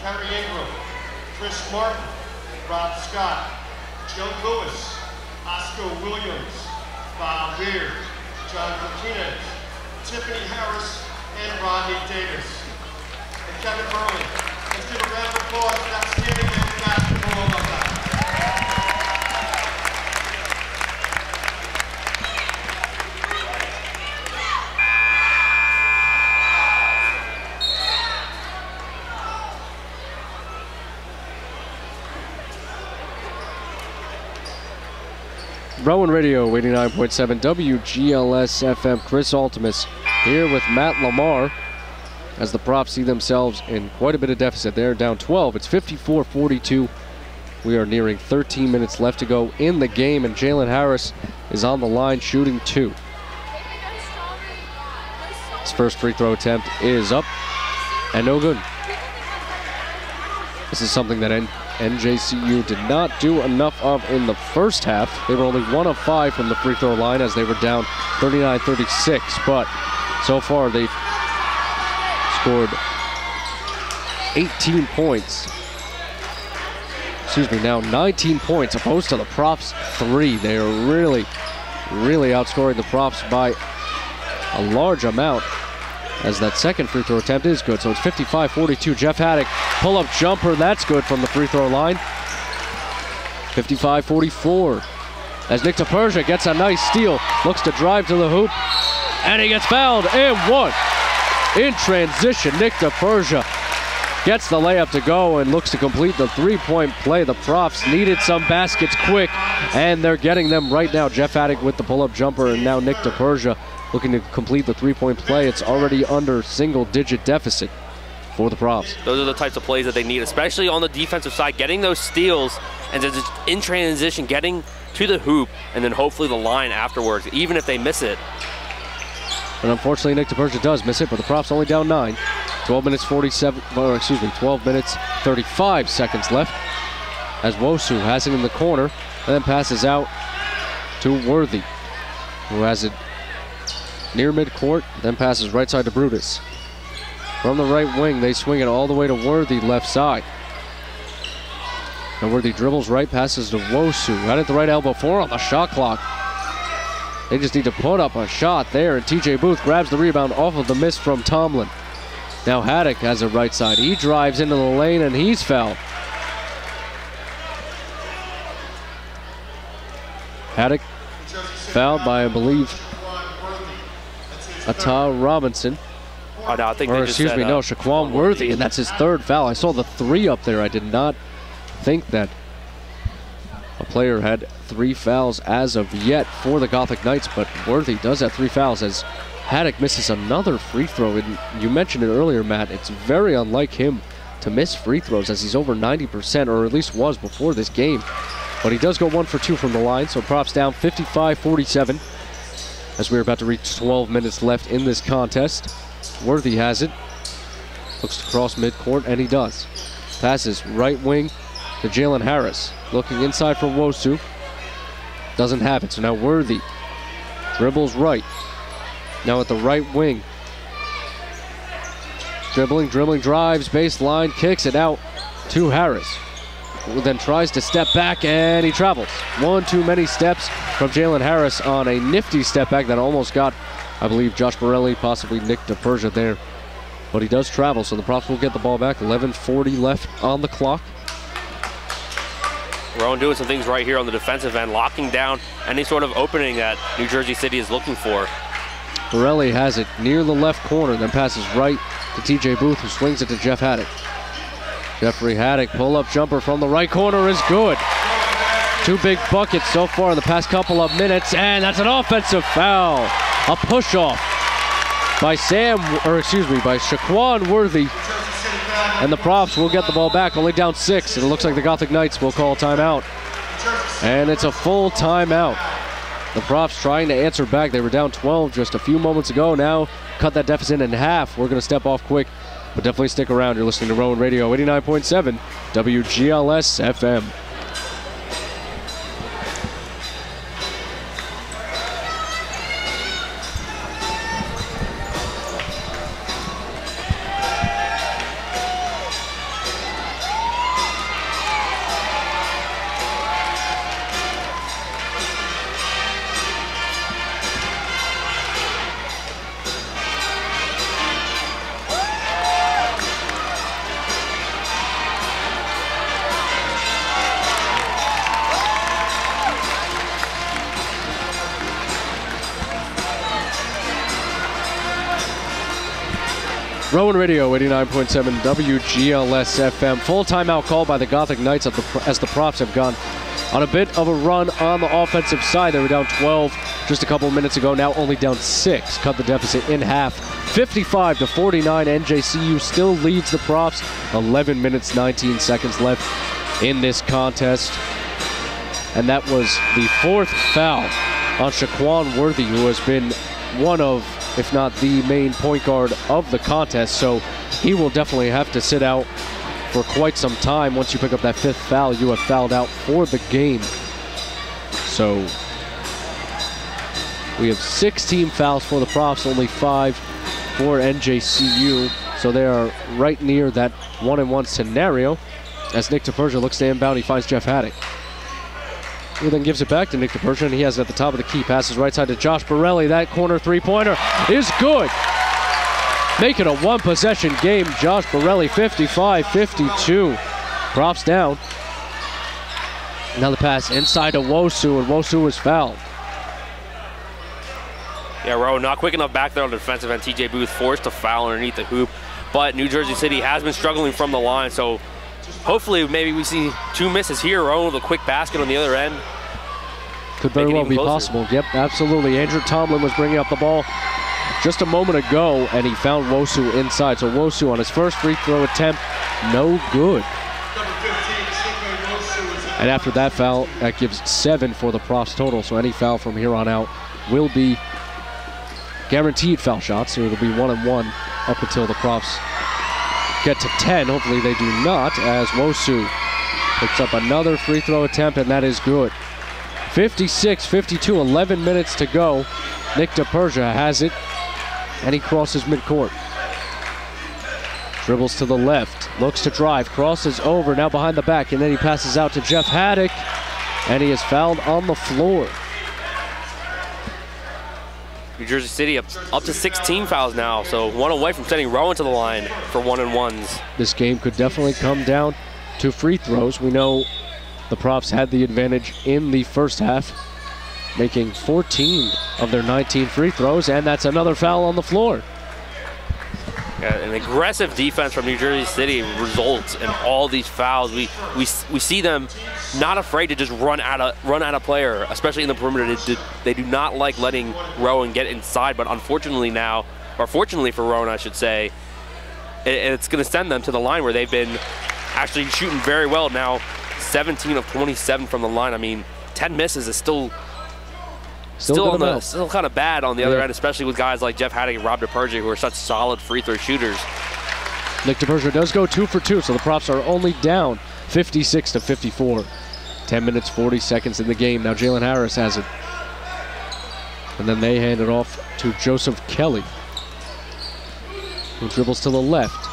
Kerry Ingram, Chris Martin, Rob Scott, Joe Lewis, Oscar Williams, Bob Beard, John Martinez, Tiffany Harris, and Rodney Davis. And Kevin Burley. Let's give a round of applause for that outstanding men's basketball alumni. Rowan Radio 89.7 WGLS FM. Chris Altimus here with Matt Lamar as the Profs see themselves in quite a bit of deficit. They're down 12. It's 54-42. We are nearing 13 minutes left to go in the game, and Jalen Harris is on the line shooting 2. His first free throw attempt is up and no good. This is something that NJCU did not do enough of in the first half. They were only 1 of 5 from the free throw line as they were down 39-36, but so far they've scored 18 points. Excuse me, now 19 points opposed to the Profs 3. They are really outscoring the Profs by a large amount, as that second free throw attempt is good. So it's 55-42. Jeff Haddock, pull-up jumper, that's good from the free throw line. 55-44. As Nick DePersia gets a nice steal, looks to drive to the hoop, and he gets fouled and one. In transition, Nick DePersia gets the layup to go and looks to complete the three-point play. The Profs needed some baskets quick, and they're getting them right now. Jeff Haddock with the pull-up jumper, and now Nick DePersia looking to complete the three-point play. It's already under single-digit deficit for the Profs. Those are the types of plays that they need, especially on the defensive side, getting those steals and just in transition, getting to the hoop, and then hopefully the line afterwards, even if they miss it. And unfortunately, Nick DePersia does miss it, but the Profs only down 9. 12 minutes 35 seconds left as Wosu has it in the corner and then passes out to Worthy, who has it near midcourt, then passes right side to Brutus. From the right wing, they swing it all the way to Worthy, left side. And Worthy dribbles right, passes to Wosu. Right at the right elbow, 4 on the shot clock. They just need to put up a shot there, and TJ Booth grabs the rebound off of the miss from Tomlin. Now Haddock has it right side. He drives into the lane, and he's fouled. Haddock fouled by, I believe, Ata Robinson. Oh, no, I think Shaquan Worthy, and that's his 3rd foul. I saw the 3 up there. I did not think that a player had 3 fouls as of yet for the Gothic Knights, but Worthy does have 3 fouls as Haddock misses another free throw. And you mentioned it earlier, Matt. It's very unlike him to miss free throws, as he's over 90%, or at least was before this game. But he does go 1 for 2 from the line, so Profs down 55-47 as we're about to reach 12 minutes left in this contest. Worthy has it. Looks to cross midcourt, and he does. Passes right wing to Jalen Harris. Looking inside for Wosu. Doesn't have it, so now Worthy dribbles right. Now at the right wing. Dribbling, drives, baseline, kicks it out to Harris, who then tries to step back, and he travels. 1 too many steps from Jalen Harris on a nifty step back that almost got, I believe, Josh Borelli, possibly Nick DePersia there. But he does travel, so the Profs will get the ball back. 11:40 left on the clock. Rowan doing some things right here on the defensive end, locking down any sort of opening that New Jersey City is looking for. Borelli has it near the left corner, then passes right to TJ Booth, who swings it to Jeff Haddock. Jeffrey Haddock, pull-up jumper from the right corner is good. 2 big buckets so far in the past couple of minutes, and that's an offensive foul. A push-off by Shaquan Worthy. And the Profs will get the ball back, only down 6, and it looks like the Gothic Knights will call timeout. And it's a full timeout. The Profs trying to answer back. They were down 12 just a few moments ago. Now cut that deficit in half. We're going to step off quick, but definitely stick around. You're listening to Rowan Radio 89.7 WGLS FM. Rowan Radio 89.7 WGLS FM. Full timeout call by the Gothic Knights as the Profs have gone on a bit of a run on the offensive side. They were down 12 just a couple minutes ago, now only down 6. Cut the deficit in half. 55-49, NJCU still leads the Profs. 11 minutes, 19 seconds left in this contest. And that was the 4th foul on Shaquan Worthy, who has been one of, if not the main point guard of the contest. So he will definitely have to sit out for quite some time. Once you pick up that 5th foul, you have fouled out for the game. So we have 6 team fouls for the Profs, only 5 for NJCU. So they are right near that 1-and-1 scenario. As Nick DePersia looks to inbound, he finds Jeff Haddock, who then gives it back to Nick DePersia, and he has it at the top of the key. Passes right side to Josh Borelli. That corner 3-pointer is good. Make it a 1-possession game. Josh Borelli, 55-52. Profs down. Now the pass inside to Wosu, and Wosu is fouled. Yeah, Rowan not quick enough back there on the defensive end. TJ Booth forced to foul underneath the hoop. But New Jersey City has been struggling from the line, so hopefully maybe we see 2 misses here. Rowan with a quick basket on the other end. Could very well be possible. Yep, absolutely. Andrew Tomlin was bringing up the ball just a moment ago, and he found Wosu inside. So Wosu on his first free throw attempt, no good. And after that foul, that gives 7 for the Profs total. So any foul from here on out will be guaranteed foul shots. So it'll be 1-and-1 up until the Profs get to 10. Hopefully they do not, as Wosu picks up another free throw attempt, and that is good. 56-52, 11 minutes to go. Nick DePersia has it, and he crosses midcourt. Dribbles to the left, looks to drive, crosses over, now behind the back, and then he passes out to Jeff Haddock, and he is fouled on the floor. New Jersey City up to 16 fouls now, so 1 away from sending Rowan to the line for 1-and-1s. This game could definitely come down to free throws. We know the Profs had the advantage in the first half, making 14 of their 19 free throws, and that's another foul on the floor. Yeah, an aggressive defense from New Jersey City results in all these fouls. We see them not afraid to just run at a player, especially in the perimeter. They do not like letting Rowan get inside, but unfortunately now, or fortunately for Rowan, I should say, it's going to send them to the line where they've been actually shooting very well now. 17 of 27 from the line. I mean, 10 misses is still kind of bad on the other end, especially with guys like Jeff Haddock and Rob DePersia, who are such solid free throw shooters. Nick DePersia does go 2 for 2, so the Profs are only down 56-54. 10 minutes, 40 seconds in the game. Now Jalen Harris has it. And then they hand it off to Joseph Kelly, who dribbles to the left.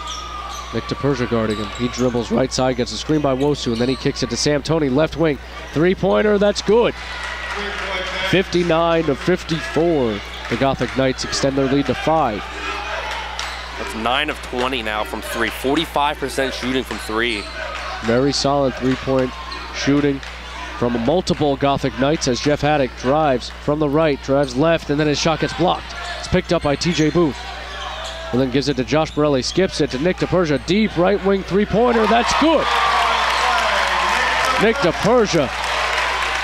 Nick DePersia guarding him. He dribbles right side, gets a screen by Wosu, and then he kicks it to Sam Toney, left wing. 3-pointer, that's good. 59-54. The Gothic Knights extend their lead to 5. That's 9 of 20 now from 3. 45% shooting from 3. Very solid 3-point shooting from multiple Gothic Knights as Jeff Haddock drives from the right, drives left, and then his shot gets blocked. It's picked up by TJ Booth. And then gives it to Josh Borelli. Skips it to Nick DePersia. Deep right wing three-pointer. That's good. Nick DePersia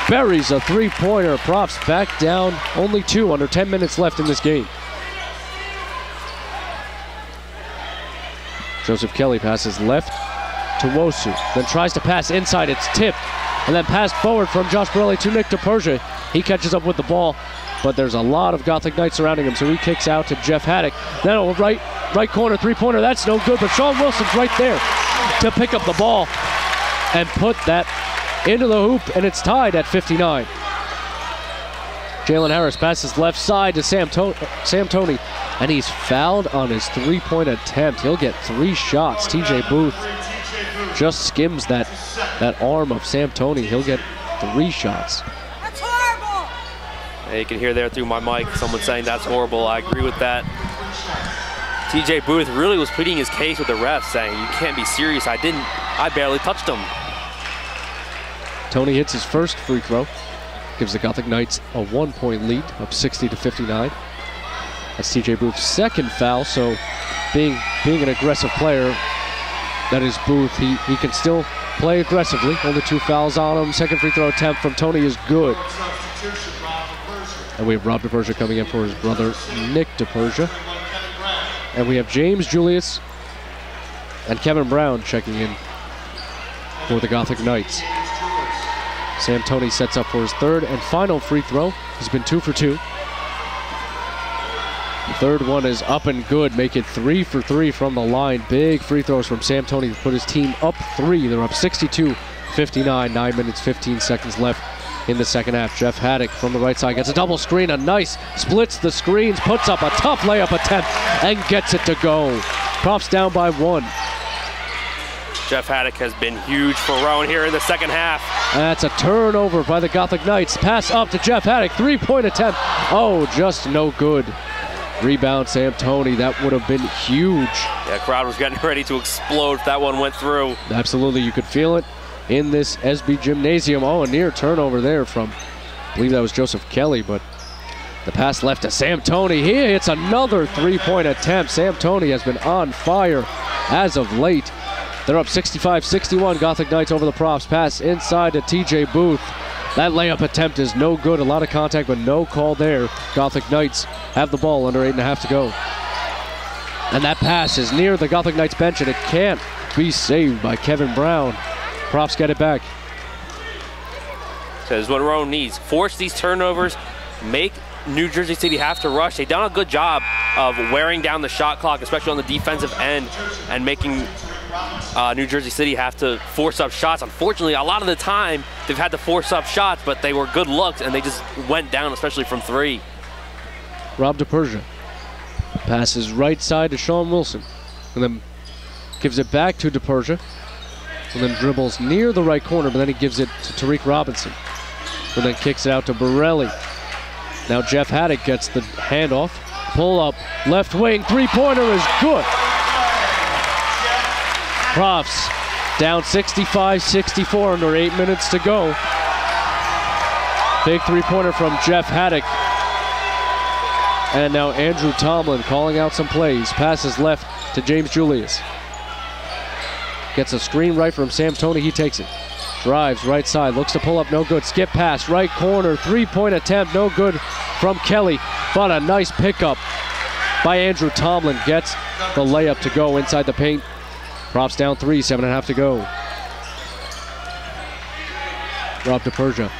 buries a three-pointer. Profs back down only 2 under 10 minutes left in this game. Joseph Kelly passes left to Wosu. Then tries to pass inside. It's tipped. And then pass forward from Josh Borelli to Nick DePersia. He catches up with the ball, but there's a lot of Gothic Knights surrounding him, so he kicks out to Jeff Haddock. Then a right corner three-pointer. That's no good, but Sean Wilson's right there to pick up the ball and put that into the hoop, and it's tied at 59. Jalen Harris passes left side to Sam Toney, and he's fouled on his three-point attempt. He'll get 3 shots. TJ Booth just skims that arm of Sam Toney. He'll get 3 shots. That's horrible! Yeah, you can hear there through my mic someone saying that's horrible. I agree with that. TJ Booth really was pleading his case with the refs, saying, you can't be serious. I barely touched him. Toney hits his first free throw. Gives the Gothic Knights a 1-point lead, up 60-59. That's TJ Booth's second foul, so being an aggressive player, that is Booth, he can still play aggressively. Only 2 fouls on him. Second free throw attempt from Toney is good. And we have Rob DePersia coming in for his brother, Nick DePersia. And we have James Julius and Kevin Brown checking in for the Gothic Knights. Sam Toney sets up for his third and final free throw. He's been 2 for 2. The third one is up and good. Make it 3 for 3 from the line. Big free throws from Sam Toney to put his team up 3. They're up 62-59. 9 minutes, 15 seconds left in the second half. Jeff Haddock from the right side gets a double screen. A nice splits the screens, puts up a tough layup attempt, and gets it to go. Profs down by 1. Jeff Haddock has been huge for Rowan here in the second half. That's a turnover by the Gothic Knights. Pass up to Jeff Haddock. 3-point attempt. Oh, just no good. Rebound, Sam Toney. That would have been huge. Yeah, crowd was getting ready to explode if that one went through. Absolutely, you could feel it in this SB Gymnasium. Oh, a near turnover there from, I believe that was Joseph Kelly, but the pass left to Sam Toney. He hits another 3-point attempt. Sam Toney has been on fire as of late. They're up 65-61. Gothic Knights over the Profs. Pass inside to TJ Booth. That layup attempt is no good. A lot of contact, but no call there. Gothic Knights have the ball under 8.5 to go. And that pass is near the Gothic Knights bench, and it can't be saved by Kevin Brown. Profs get it back. That is what Rowan needs. Force these turnovers. Make New Jersey City have to rush. They've done a good job of wearing down the shot clock, especially on the defensive end, and making New Jersey City have to force up shots. Unfortunately, a lot of the time they've had to force up shots, but they were good looks and they just went down, especially from 3. Rob DePersia passes right side to Sean Wilson, and then gives it back to DePersia, and then dribbles near the right corner, but then he gives it to Tariq Robinson, and then kicks it out to Borelli. Now Jeff Haddock gets the handoff, pull up, left wing, 3-pointer is good. Profs down 65-64 under 8 minutes to go. Big 3-pointer from Jeff Haddock. And now Andrew Tomlin calling out some plays. Passes left to James Julius. Gets a screen right from Sam Toney. He takes it. Drives right side. Looks to pull up. No good. Skip pass. Right corner. 3-point attempt. No good from Kelly. But a nice pickup by Andrew Tomlin. Gets the layup to go inside the paint. Profs down 3, 7.5 to go. Rob DePersia.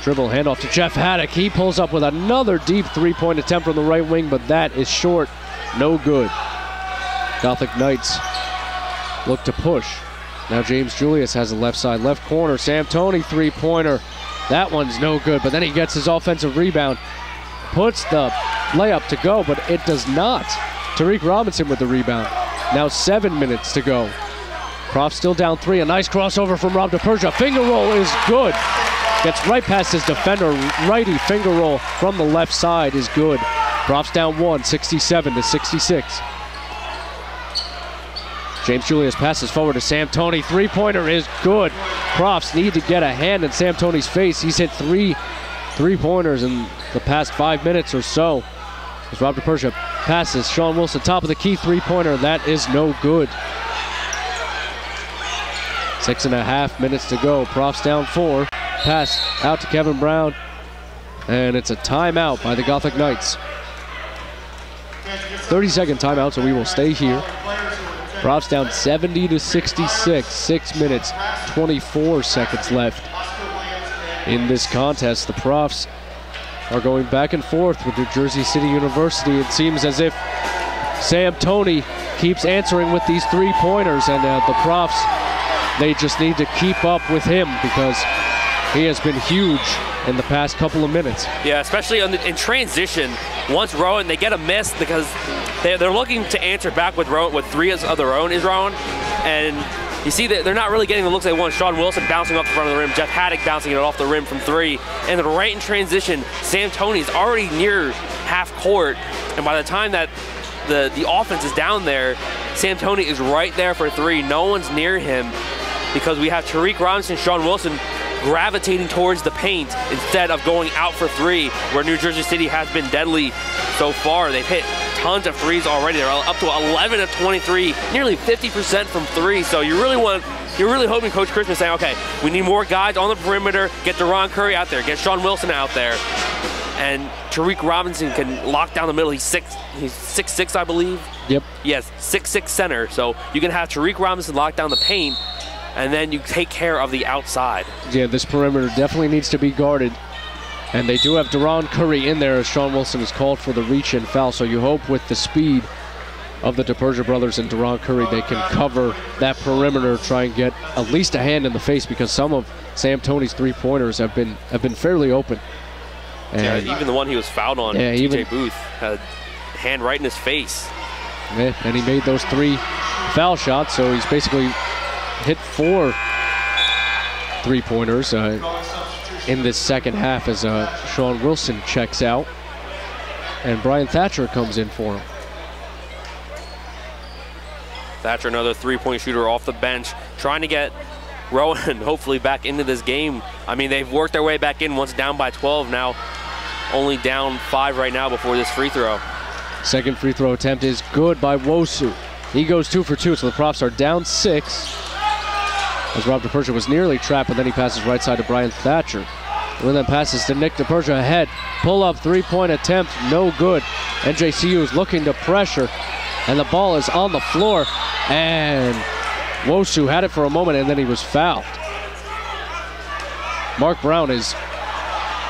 Dribble, handoff to Jeff Haddock. He pulls up with another deep 3-point attempt from the right wing, but that is short. No good. Gothic Knights look to push. Now James Julius has the left side, left corner. Sam Toney 3-pointer. That one's no good, but then he gets his offensive rebound. Puts the layup to go, but it does not. Tariq Robinson with the rebound. Now 7 minutes to go. Profs still down 3. A nice crossover from Rob DePersia. Finger roll is good. Gets right past his defender. Righty finger roll from the left side is good. Profs down 1, 67-66. James Julius passes forward to Sam Toney. 3-pointer is good. Profs need to get a hand in Sam Toney's face. He's hit 3 3-pointers in the past 5 minutes or so. As Rob DePersia passes, Sean Wilson, top of the key three-pointer. That is no good. 6.5 minutes to go. Profs down 4. Pass out to Kevin Brown. And it's a timeout by the Gothic Knights. 30-second timeout, so we will stay here. Profs down 70-66. 6 minutes, 24 seconds left in this contest. The Profs are going back and forth with New Jersey City University. It seems as if Sam Toney keeps answering with these three-pointers, and the Profs, they just need to keep up with him because he has been huge in the past couple of minutes. Yeah, especially in transition. Once Rowan, they get a miss because they're looking to answer back with Rowan, with 3 of their own is Rowan, and you see that they're not really getting the looks they want. Sean Wilson bouncing off the front of the rim, Jeff Haddock bouncing it off the rim from 3, and then right in transition, Sam Toney's already near half court, and by the time that the offense is down there, Sam Toney is right there for 3. No one's near him because we have Tariq Robinson, Sean Wilson gravitating towards the paint instead of going out for 3, where New Jersey City has been deadly so far. They've hit tons of 3s already. They're up to 11 of 23, nearly 50% from 3. So you're really hoping Coach Christmas is saying, okay, we need more guys on the perimeter. Get Deron Curry out there. Get Sean Wilson out there. And Tariq Robinson can lock down the middle. He's 6'6", I believe. Yep. Yes, 6'6" center. So you can have Tariq Robinson lock down the paint, and then you take care of the outside. Yeah, this perimeter definitely needs to be guarded. And they do have Deron Curry in there as Sean Wilson is called for the reach-in foul. So you hope with the speed of the DePersia brothers and Deron Curry, they can cover that perimeter, try and get at least a hand in the face, because some of Sam Toney's three-pointers have been fairly open. And yeah, even the one he was fouled on, yeah, TJ Booth, had a hand right in his face. Yeah, and he made those 3 foul shots, so he's basically hit 4 three-pointers in this second half as Sean Wilson checks out, and Brian Thatcher comes in for him. Thatcher, another three-point shooter off the bench, trying to get Rowan hopefully back into this game. I mean, they've worked their way back in once down by 12, now only down 5 right now before this free throw. Second free throw attempt is good by Wosu. He goes 2 for 2, so the Profs are down 6. As Rob DePersia was nearly trapped, but then he passes right side to Brian Thatcher. And then passes to Nick DePersia ahead. Pull-up three-point attempt, no good. NJCU is looking to pressure, and the ball is on the floor. And Wosu had it for a moment, and then he was fouled. Mark Brown is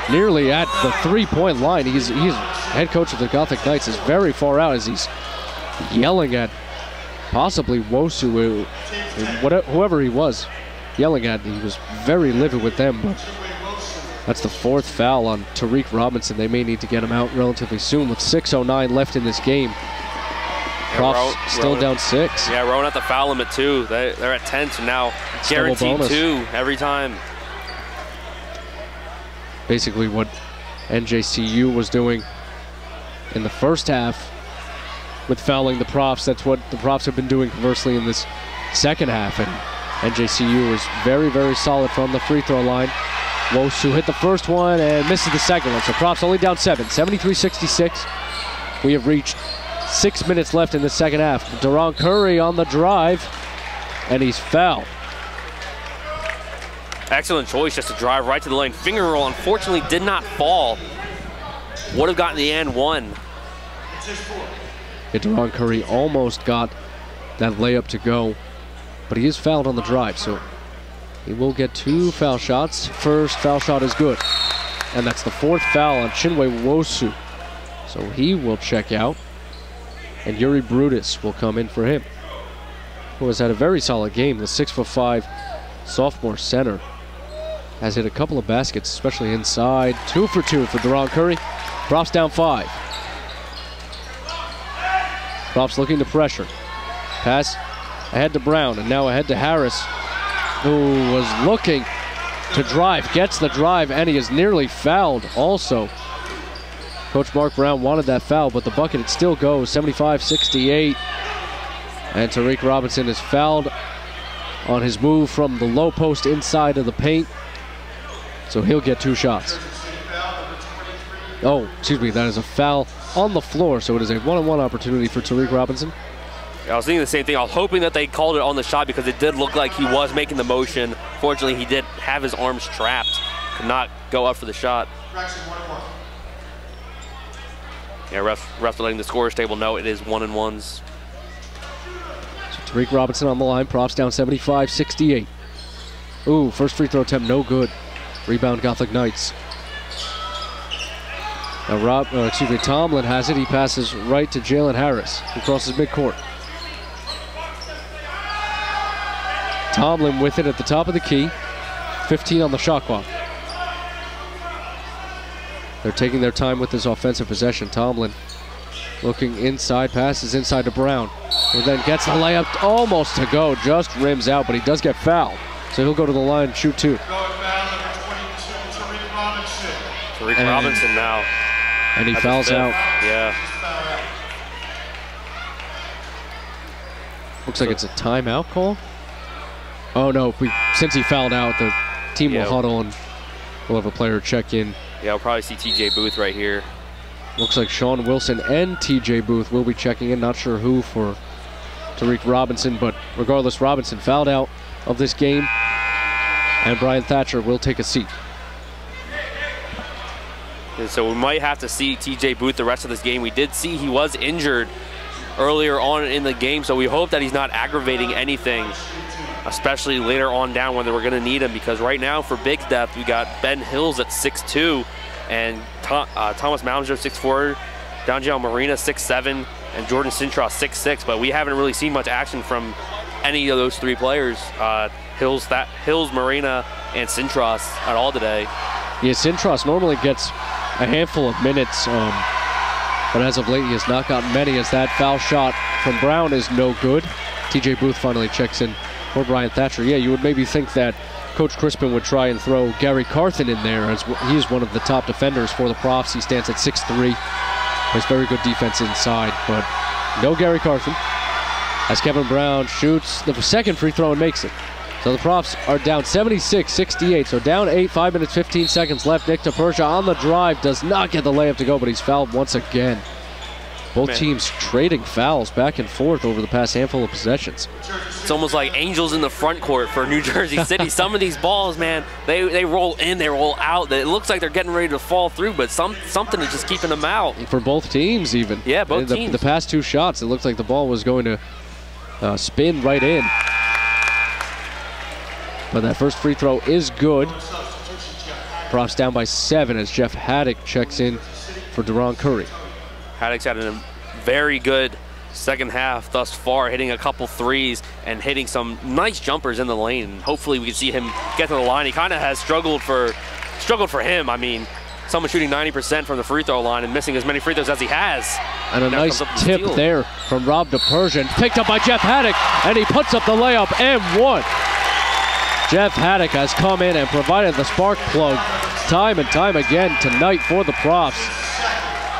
nearly at the three-point line. He's head coach of the Gothic Knights, is very far out as he's yelling at possibly Wosu, whoever he was yelling at. He was very livid with them, but that's the 4th foul on Tariq Robinson. They may need to get him out relatively soon with 6:09 left in this game. Profs still down 6. Yeah, Rowan at the foul limit too. They're at 10, so now guaranteed 2 every time. Basically what NJCU was doing in the first half with fouling the Profs, that's what the Profs have been doing conversely in this second half. And NJCU is very, very solid from the free throw line. Wosu hit the first one and misses the second one. So Profs only down 7, 73-66. We have reached 6 minutes left in the second half. Deron Curry on the drive, and he's fouled. Excellent choice just to drive right to the lane. Finger roll, unfortunately, did not fall. Would have gotten the and one. Yeah, Deron Curry almost got that layup to go, but he is fouled on the drive, so he will get 2 foul shots. First foul shot is good, and that's the 4th foul on Chinwe Wosu. So he will check out, and Yuri Brutus will come in for him, who has had a very solid game. The 6'5" sophomore center has hit a couple of baskets, especially inside. 2 for 2 for Deron Curry. Profs down 5. Profs looking to pressure. Pass ahead to Brown, and now ahead to Harris, who was looking to drive. Gets the drive, and he is nearly fouled also. Coach Mark Brown wanted that foul, but the bucket, it still goes. 75-68. And Tariq Robinson is fouled on his move from the low post inside of the paint. So he'll get 2 shots. Oh, excuse me, that is a foul on the floor, so it is a one-on-one opportunity for Tariq Robinson. I was thinking the same thing. I was hoping that they called it on the shot because it did look like he was making the motion. Fortunately, he did have his arms trapped, could not go up for the shot. Yeah, refs are letting the scorer's table know it is 1-and-1s. So Tariq Robinson on the line, Profs down 75-68. Ooh, first free throw attempt, no good. Rebound, Gothic Knights. Now Tomlin has it. He passes right to Jalen Harris, who crosses midcourt. Tomlin with it at the top of the key. 15 on the shot clock. They're taking their time with this offensive possession. Tomlin looking inside, passes inside to Brown, who then gets the layup almost to go, just rims out, but he does get fouled. So he'll go to the line and shoot 2. Tariq Robinson now. And he fouls out. Yeah. Looks like it's a timeout call. Oh no, since he fouled out, the team will huddle and we'll have a player check in. Yeah, we'll probably see TJ Booth right here. Looks like Sean Wilson and TJ Booth will be checking in. Not sure who for Tariq Robinson, but regardless, Robinson fouled out of this game, and Brian Thatcher will take a seat. And so we might have to see TJ Booth the rest of this game. We did see he was injured earlier on in the game, so we hope that he's not aggravating anything, especially later on down when we're going to need him, because right now for big depth, we got Ben Hills at 6'2", and Thomas Mallinger 6'4", Donjel Marina 6'7", and Jordan Sintros 6'6", but we haven't really seen much action from any of those 3 players, Hills, Marina, and Sintros at all today. Yeah, Sintros normally gets a handful of minutes, but as of late he has not gotten many, as that foul shot from Brown is no good. TJ Booth finally checks in for Brian Thatcher. Yeah, you would maybe think that Coach Crispin would try and throw Gary Carthen in there, as he is one of the top defenders for the Profs. He stands at 6'3", plays very good defense inside, but no Gary Carthen, as Kevin Brown shoots the second free throw and makes it. So the Profs are down 76-68, so down 8, 5 minutes, 15 seconds left. Nick DePersia on the drive, does not get the layup to go, but he's fouled once again. Both teams trading fouls back and forth over the past handful of possessions. It's almost like angels in the front court for New Jersey City. Some of these balls, man, they roll in, they roll out. It looks like they're getting ready to fall through, but something is just keeping them out. For both teams even. Yeah, both teams. The past 2 shots, it looked like the ball was going to spin right in. But that first free throw is good. Profs down by 7 as Jeff Haddock checks in for Deron Curry. Haddock's had a very good second half thus far, hitting a couple threes and hitting some nice jumpers in the lane. Hopefully we can see him get to the line. He kind of has struggled for him. I mean, someone shooting 90% from the free throw line and missing as many free throws as he has. And a nice tip there from Rob DePersia, picked up by Jeff Haddock, and he puts up the layup and 1. Jeff Haddock has come in and provided the spark plug time and time again tonight for the Profs.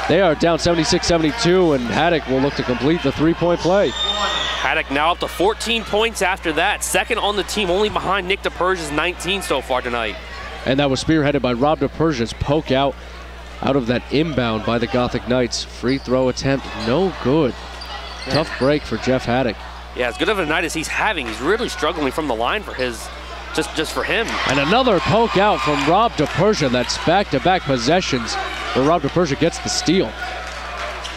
They are down 76-72, and Haddock will look to complete the 3-point play. Haddock now up to 14 points after that. Second on the team, only behind Nick DePersia's 19 so far tonight. And that was spearheaded by Rob DePersia's poke out of that inbound by the Gothic Knights. Free throw attempt, no good. Yeah. Tough break for Jeff Haddock. Yeah, as good of a night as he's having, he's really struggling from the line for his, just for him. And another poke out from Rob DePersia. That's back-to-back possessions where Rob DePersia gets the steal.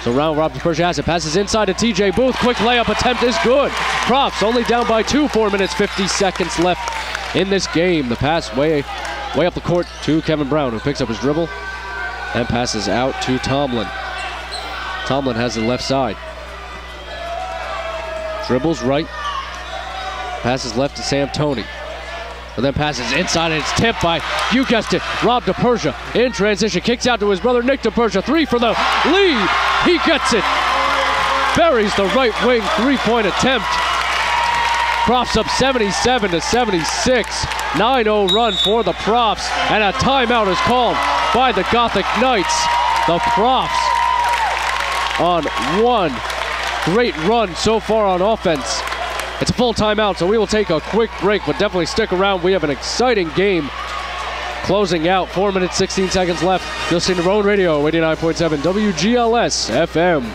So Rob DePersia has it, passes inside to TJ Booth. Quick layup attempt is good. Profs only down by 2, 4 minutes, 50 seconds left in this game. The pass way up the court to Kevin Brown, who picks up his dribble and passes out to Tomlin. Tomlin has the left side. Dribbles right, passes left to Sam Toney. But then passes inside, and it's tipped by, you guessed it, Rob DePersia in transition. Kicks out to his brother Nick DePersia. 3 for the lead. He gets it. Buries the right wing 3-point attempt. Profs up 77-76. 9-0 run for the Profs, and a timeout is called by the Gothic Knights. The Profs on one great run so far on offense. It's a full timeout, so we will take a quick break, but definitely stick around. We have an exciting game closing out. 4 minutes, 16 seconds left. You're listening to Rowan Radio, 89.7 WGLS FM.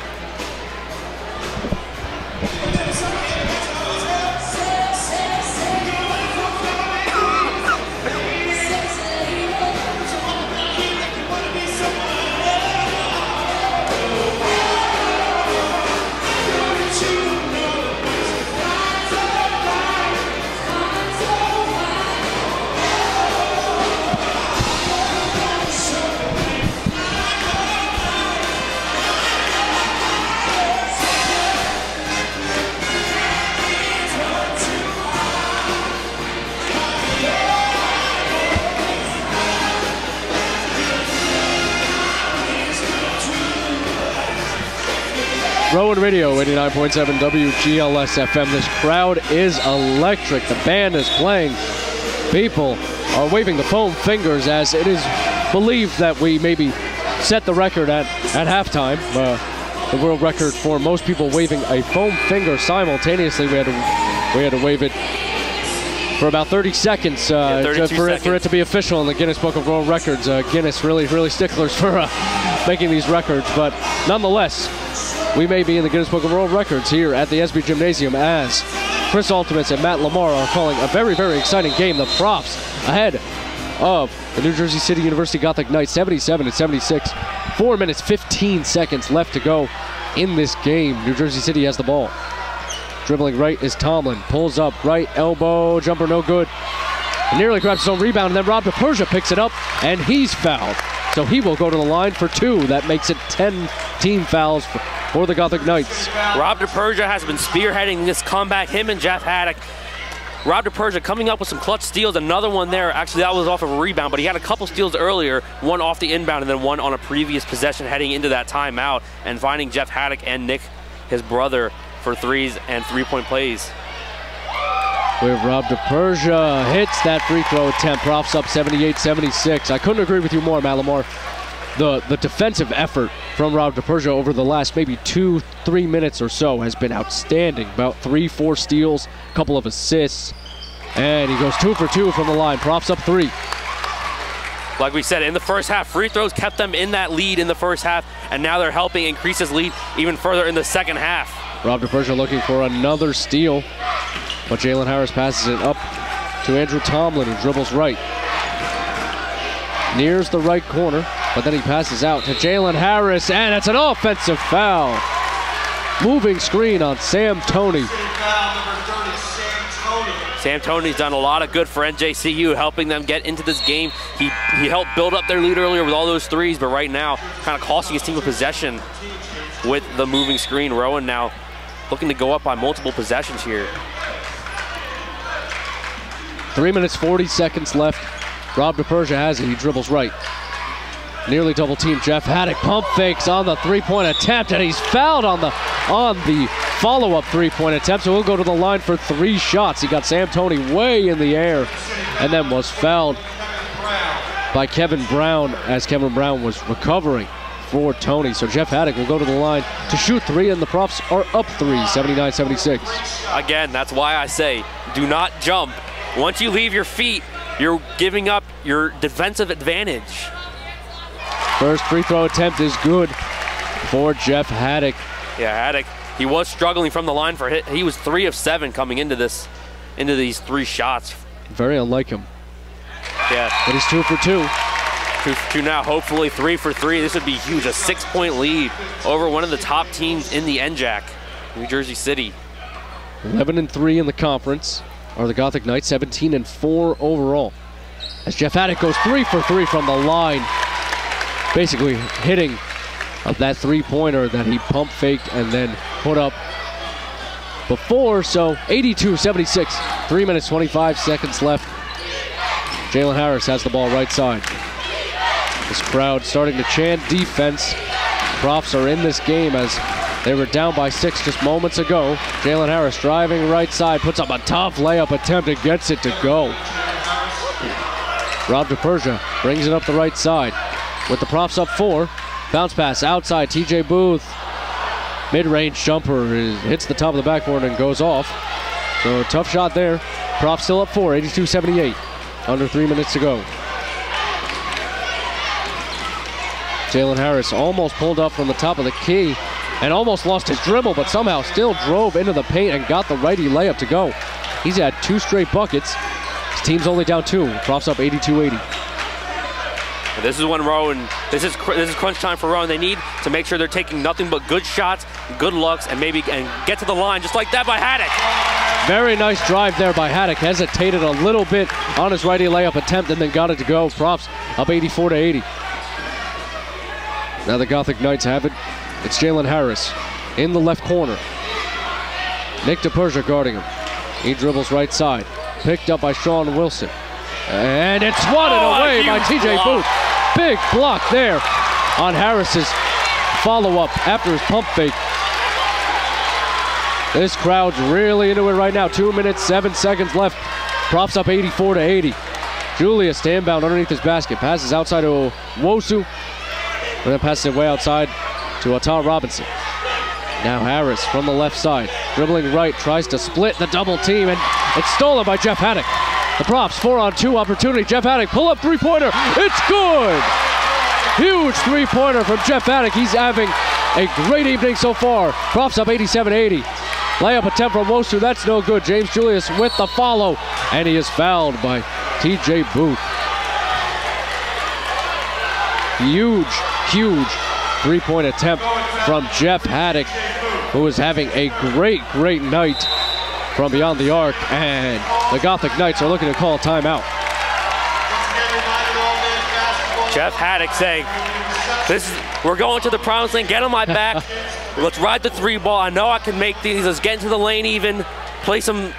Rowan Radio, 89.7 WGLS FM. This crowd is electric. The band is playing. People are waving the foam fingers as it is believed that we maybe set the record at halftime. The world record for most people waving a foam finger simultaneously. We had to wave it for about 30 seconds, for it to be official in the Guinness Book of World Records. Guinness really sticklers for making these records, but nonetheless, we may be in the Guinness Book of World Records here at the SB Gymnasium as Chris Ultimates and Matt Lamar are calling a very exciting game. The Profs ahead of the New Jersey City University Gothic Knights, 77-76. 4 minutes, 15 seconds left to go in this game. New Jersey City has the ball. Dribbling right is Tomlin. Pulls up, right elbow, jumper no good. Nearly grabs his own rebound, and then Rob DePersia picks it up, and he's fouled. So he will go to the line for 2. That makes it 10 team fouls for the Gothic Knights. Rob DePersia has been spearheading this comeback, him and Jeff Haddock. Rob DePersia coming up with some clutch steals, another one there. Actually, that was off of a rebound, but he had a couple steals earlier, one off the inbound and then one on a previous possession heading into that timeout, and finding Jeff Haddock and Nick, his brother, for threes and three-point plays. Where Rob DePersia hits that free throw attempt. Profs up 78-76. I couldn't agree with you more, Matt Lamar. The defensive effort from Rob DePersia over the last maybe 2-3 minutes or so has been outstanding. About 3-4 steals, a couple of assists, and he goes 2 for 2 from the line. Profs up 3. Like we said, in the first half, free throws kept them in that lead in the first half, and now they're helping increase his lead even further in the second half. Rob DePersia looking for another steal, but Jalen Harris passes it up to Andrew Tomlin, who dribbles right. Nears the right corner, but then he passes out to Jalen Harris, and it's an offensive foul. Moving screen on Sam Toney. Sam Toney's done a lot of good for NJCU, helping them get into this game. He helped build up their lead earlier with all those threes, but right now, kind of costing his team a possession with the moving screen. Rowan now looking to go up by multiple possessions here. 3 minutes, 40 seconds left. Rob DePersia has it. He dribbles right. Nearly double team. Jeff Haddock pump fakes on the three-point attempt, and he's fouled on the follow-up three-point attempt. So he'll go to the line for 3 shots. He got Sam Toney way in the air, and then was fouled by Kevin Brown as Kevin Brown was recovering for Toney. So Jeff Haddock will go to the line to shoot 3, and the Profs are up 3, 79-76. Again, that's why I say do not jump. Once you leave your feet, you're giving up your defensive advantage. First free throw attempt is good for Jeff Haddock. Yeah, Haddock, he was struggling from the line for hit. He was 3 of 7 coming into these 3 shots. Very unlike him. Yeah. But he's 2 for 2. 2 for 2 now, hopefully 3 for 3. This would be huge, a 6-point lead over one of the top teams in the NJAC, New Jersey. 11-3 in the conference are the Gothic Knights, 17-4 overall. As Jeff Haddock goes 3 for 3 from the line, basically hitting of that three-pointer that he pump faked and then put up before. So 82-76, 3 minutes, 25 seconds left. Jalen Harris has the ball right side. This crowd starting to chant defense. Profs are in this game as they were down by 6 just moments ago. Jalen Harris driving right side, puts up a tough layup attempt and gets it to go. Rob DePersia brings it up the right side with the Profs up 4. Bounce pass outside, TJ Booth. Mid-range jumper hits the top of the backboard and goes off. So tough shot there. Profs still up 4, 82-78. Under 3 minutes to go. Jalen Harris almost pulled up from the top of the key and almost lost his dribble, but somehow still drove into the paint and got the righty layup to go. He's had 2 straight buckets. His team's only down 2. Profs up 82-80. This is when Rowan, this is crunch time for Rowan. They need to make sure they're taking nothing but good shots, good looks, and get to the line just like that by Haddock. Very nice drive there by Haddock. Hesitated a little bit on his righty layup attempt and then got it to go. Profs up 84-80. Now the Gothic Knights have it. It's Jalen Harris in the left corner. Nick DePersia guarding him. He dribbles right side. Picked up by Sean Wilson. And it's swatted away by TJ Booth. Big block there on Harris's follow-up after his pump fake. This crowd's really into it right now. 2 minutes, 7 seconds left. Profs up 84-80. Julius to inbound underneath his basket. Passes outside to Wosu. And then passes it way outside to Ata Robinson. Now Harris from the left side. Dribbling right, tries to split the double team, and it's stolen by Jeff Haddock. The Profs 4-on-2 opportunity. Jeff Haddock, pull-up three-pointer. It's good! Huge three-pointer from Jeff Haddock. He's having a great evening so far. Profs up 87-80. Layup attempt from Wosu. That's no good. James Julius with the follow, and he is fouled by TJ Booth. Huge three-point attempt from Jeff Haddock, who is having a great night from beyond the arc, and the Gothic Knights are looking to call a timeout. Jeff Haddock saying, we're going to the promised land, get on my back, let's ride the 3-ball, I know I can make these, let's get into the lane even, play some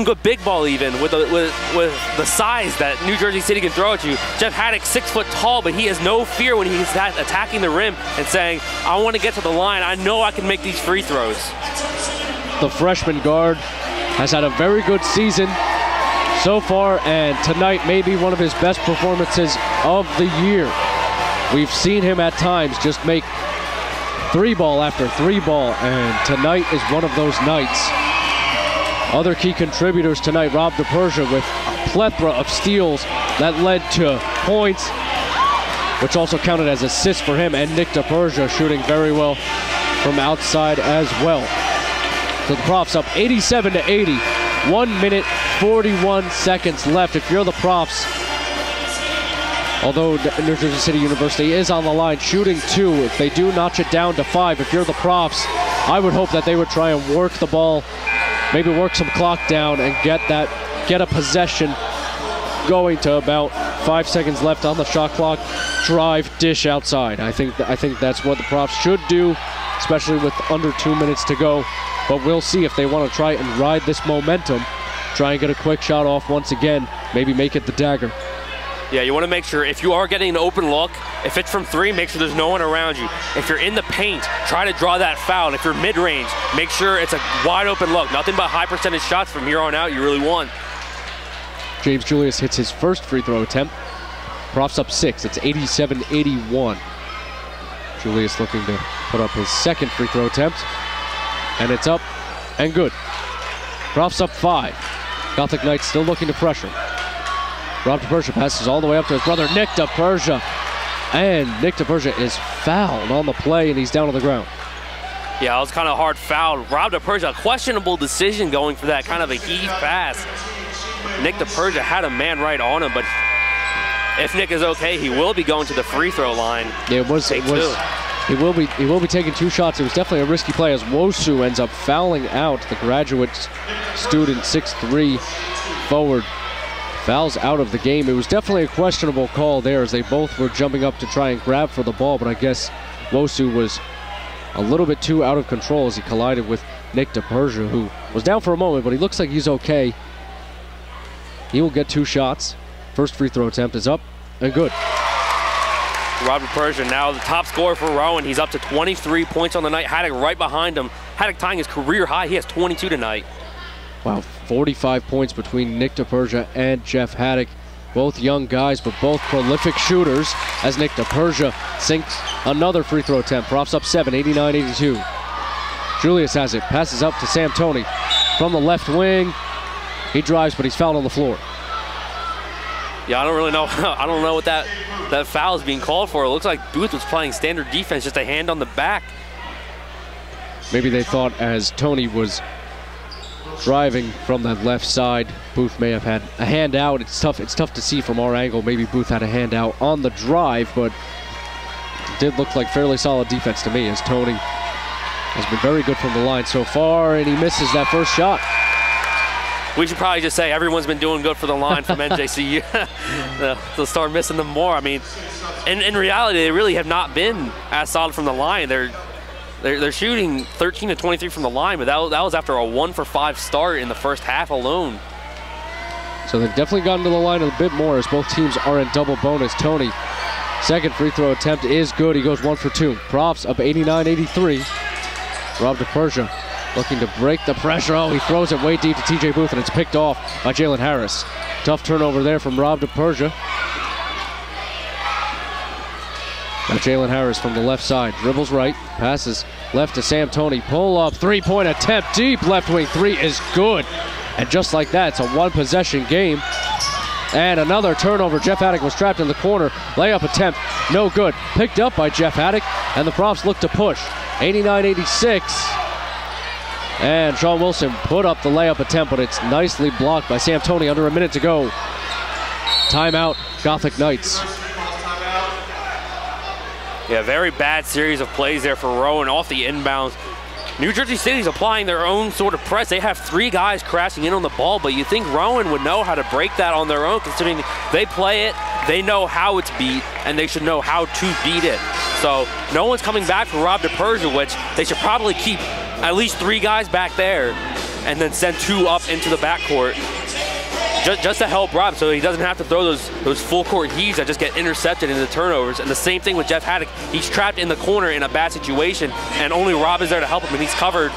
good big ball even with the size that New Jersey City can throw at you. Jeff Haddock 6 foot tall, but he has no fear when he's attacking the rim and saying, I want to get to the line, I know I can make these free throws. The freshman guard has had a very good season so far, and tonight may be one of his best performances of the year. We've seen him at times just make 3-ball after 3-ball, and tonight is one of those nights. Other key contributors tonight, Rob DePersia with a plethora of steals that led to points, which also counted as assists for him, and Nick DePersia shooting very well from outside as well. So the Profs up 87-80. 1 minute, 41 seconds left. If you're the Profs, although New Jersey City University is on the line shooting 2, if they do notch it down to 5, if you're the Profs, I would hope that they would try and work the ball, maybe work some clock down and get a possession going to about 5 seconds left on the shot clock. Drive, dish outside. I think that's what the Profs should do, especially with under 2 minutes to go. But we'll see if they want to try and ride this momentum, try and get a quick shot off once again, maybe make it the dagger. Yeah, you want to make sure if you are getting an open look, if it's from 3, make sure there's no one around you. If you're in the paint, try to draw that foul. If you're mid-range, make sure it's a wide open look. Nothing but high percentage shots from here on out you really want. James Julius hits his first free throw attempt. Profs up 6. It's 87-81. Julius looking to put up his second free throw attempt. And it's up and good. Profs up 5. Gothic Knights still looking to pressure. Rob DePersia passes all the way up to his brother Nick DePersia. And Nick DePersia is fouled on the play, and he's down on the ground. Yeah, it was kind of hard foul. Rob DePersia, questionable decision going for that kind of a heave pass. Nick DePersia had a man right on him, but if Nick is okay, he will be going to the free throw line. Yeah, he will be taking 2 shots. It was definitely a risky play as Wosu ends up fouling out. The graduate student, 6'3", forward, fouls out of the game. It was definitely a questionable call there as they both were jumping up to try and grab for the ball, but I guess Wosu was a little bit too out of control as he collided with Nick DePersia, who was down for a moment, but he looks like he's okay. He will get 2 shots. First free throw attempt is up and good. Rob DePersia now the top scorer for Rowan. He's up to 23 points on the night. Haddock right behind him. Haddock tying his career high. He has 22 tonight. Wow, 45 points between Nick DePersia and Jeff Haddock. Both young guys, but both prolific shooters as Nick DePersia sinks another free throw attempt. Profs up 7, 89-82. Julius has it, passes up to Sam Toney from the left wing. He drives, but he's fouled on the floor. Yeah, I don't really know. I don't know what that foul is being called for. It looks like Booth was playing standard defense, just a hand on the back. Maybe they thought as Tony was driving from that left side, Booth may have had a hand out. It's tough to see from our angle. Maybe Booth had a hand out on the drive, but it did look like fairly solid defense to me, as Tony has been very good from the line so far, and he misses that first shot. We should probably just say everyone's been doing good for the line from NJCU. They'll start missing them more. I mean, in reality, they really have not been as solid from the line. They're shooting 13 to 23 from the line, but that was after a 1-for-5 start in the first half alone. So they've definitely gotten to the line a bit more as both teams are in double bonus. Tony, second free throw attempt is good. He goes 1 for 2. Profs up 89-83. Rob DePersia looking to break the pressure. Oh, he throws it way deep to TJ Booth, and it's picked off by Jalen Harris. Tough turnover there from Rob DePersia. Now Jalen Harris from the left side, dribbles right, passes left to Sam Tony. Pull up, three-point attempt, deep left wing three is good. And just like that, it's a one-possession game. And another turnover. Jeff Haddock was trapped in the corner. Layup attempt, no good. Picked up by Jeff Haddock, and the Profs look to push. 89-86. And Sean Wilson put up the layup attempt, but it's nicely blocked by Sam Tony. Under a minute to go. Timeout, Gothic Knights. Yeah, very bad series of plays there for Rowan off the inbounds. New Jersey City's applying their own sort of press. They have 3 guys crashing in on the ball, but you think Rowan would know how to break that on their own, considering they play it, they know how it's beat, and they should know how to beat it. So no one's coming back for Rob DePersia, which they should probably keep at least 3 guys back there and then send 2 up into the backcourt just to help Rob, so he doesn't have to throw those full court heaves that just get intercepted into turnovers. And the same thing with Jeff Haddock. He's trapped in the corner in a bad situation, and only Rob is there to help him, and he's covered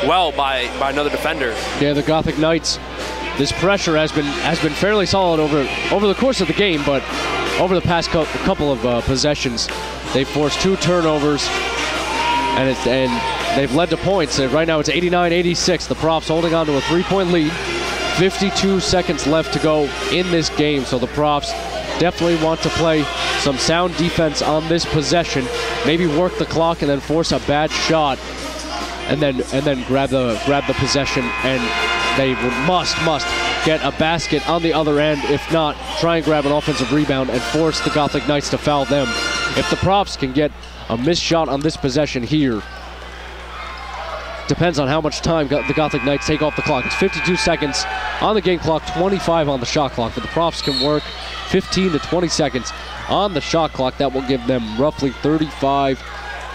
well by another defender. Yeah, the Gothic Knights, this pressure has been fairly solid over the course of the game, but over the past couple of possessions, they've forced 2 turnovers, and they've led to points. Right now it's 89-86. The Profs holding on to a 3-point lead. 52 seconds left to go in this game, so the Profs definitely want to play some sound defense on this possession. Maybe work the clock and then force a bad shot, and then grab the possession. And they must get a basket on the other end. If not, try and grab an offensive rebound and force the Gothic Knights to foul them. If the Profs can get a missed shot on this possession here, depends on how much time the Gothic Knights take off the clock. It's 52 seconds on the game clock, 25 on the shot clock. But the Profs can work 15 to 20 seconds on the shot clock. That will give them roughly 35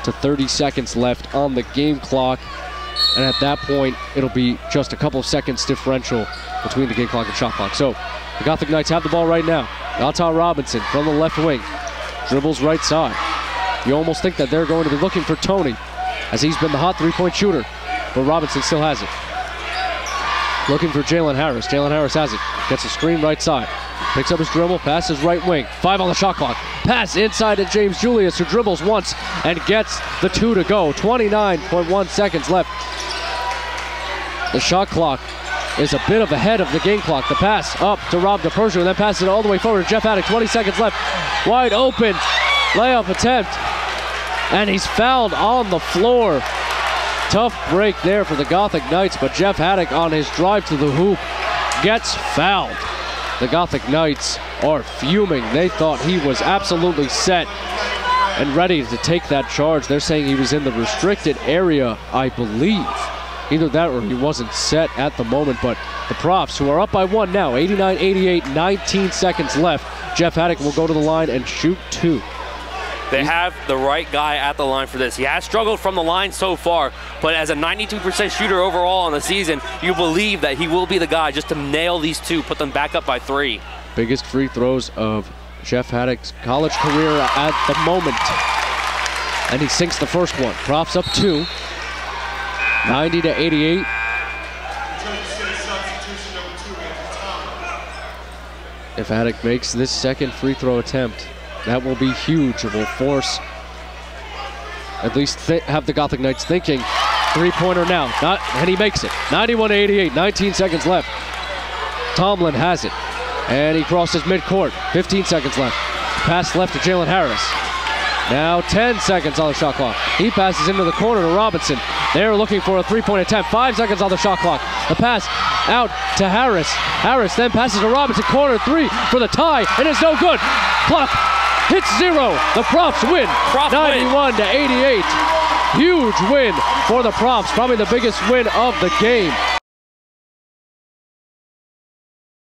to 30 seconds left on the game clock. And at that point, it'll be just a couple of seconds differential between the game clock and shot clock. So the Gothic Knights have the ball right now. Atar Robinson from the left wing. Dribbles right side. You almost think that they're going to be looking for Tony, as he's been the hot 3-point shooter. But Robinson still has it. Looking for Jalen Harris. Jalen Harris has it. Gets a screen right side. Picks up his dribble, passes right wing. 5 on the shot clock. Pass inside to James Julius, who dribbles once and gets the 2 to go. 29.1 seconds left. The shot clock is a bit of ahead of the game clock. The pass up to Rob DePersia, and then passes it all the way forward to Jeff Haddock. 20 seconds left. Wide open. Layup attempt. And he's fouled on the floor. Tough break there for the Gothic Knights, but Jeff Haddock on his drive to the hoop gets fouled. The Gothic Knights are fuming. They thought he was absolutely set and ready to take that charge. They're saying he was in the restricted area, I believe. Either that or he wasn't set at the moment, but the Profs, who are up by 1 now, 89-88, 19 seconds left. Jeff Haddock will go to the line and shoot 2. They have the right guy at the line for this. He has struggled from the line so far, but as a 92% shooter overall on the season, you believe that he will be the guy just to nail these 2, put them back up by 3. Biggest free throws of Jeff Haddock's college career at the moment. And he sinks the first one. Profs up 2, 90-88. If Haddock makes this second free throw attempt, that will be huge. It will force, at least have the Gothic Knights thinking, 3-pointer now. And he makes it. 91-88, 19 seconds left. Tomlin has it. And he crosses midcourt. 15 seconds left. Pass left to Jalen Harris. Now 10 seconds on the shot clock. He passes into the corner to Robinson. They're looking for a three-point attempt. 5 seconds on the shot clock. The pass out to Harris. Harris then passes to Robinson. Corner three for the tie, and it's no good. Clock hits 0. The Profs win. 91-88. Huge win for the Profs. Probably the biggest win of the game.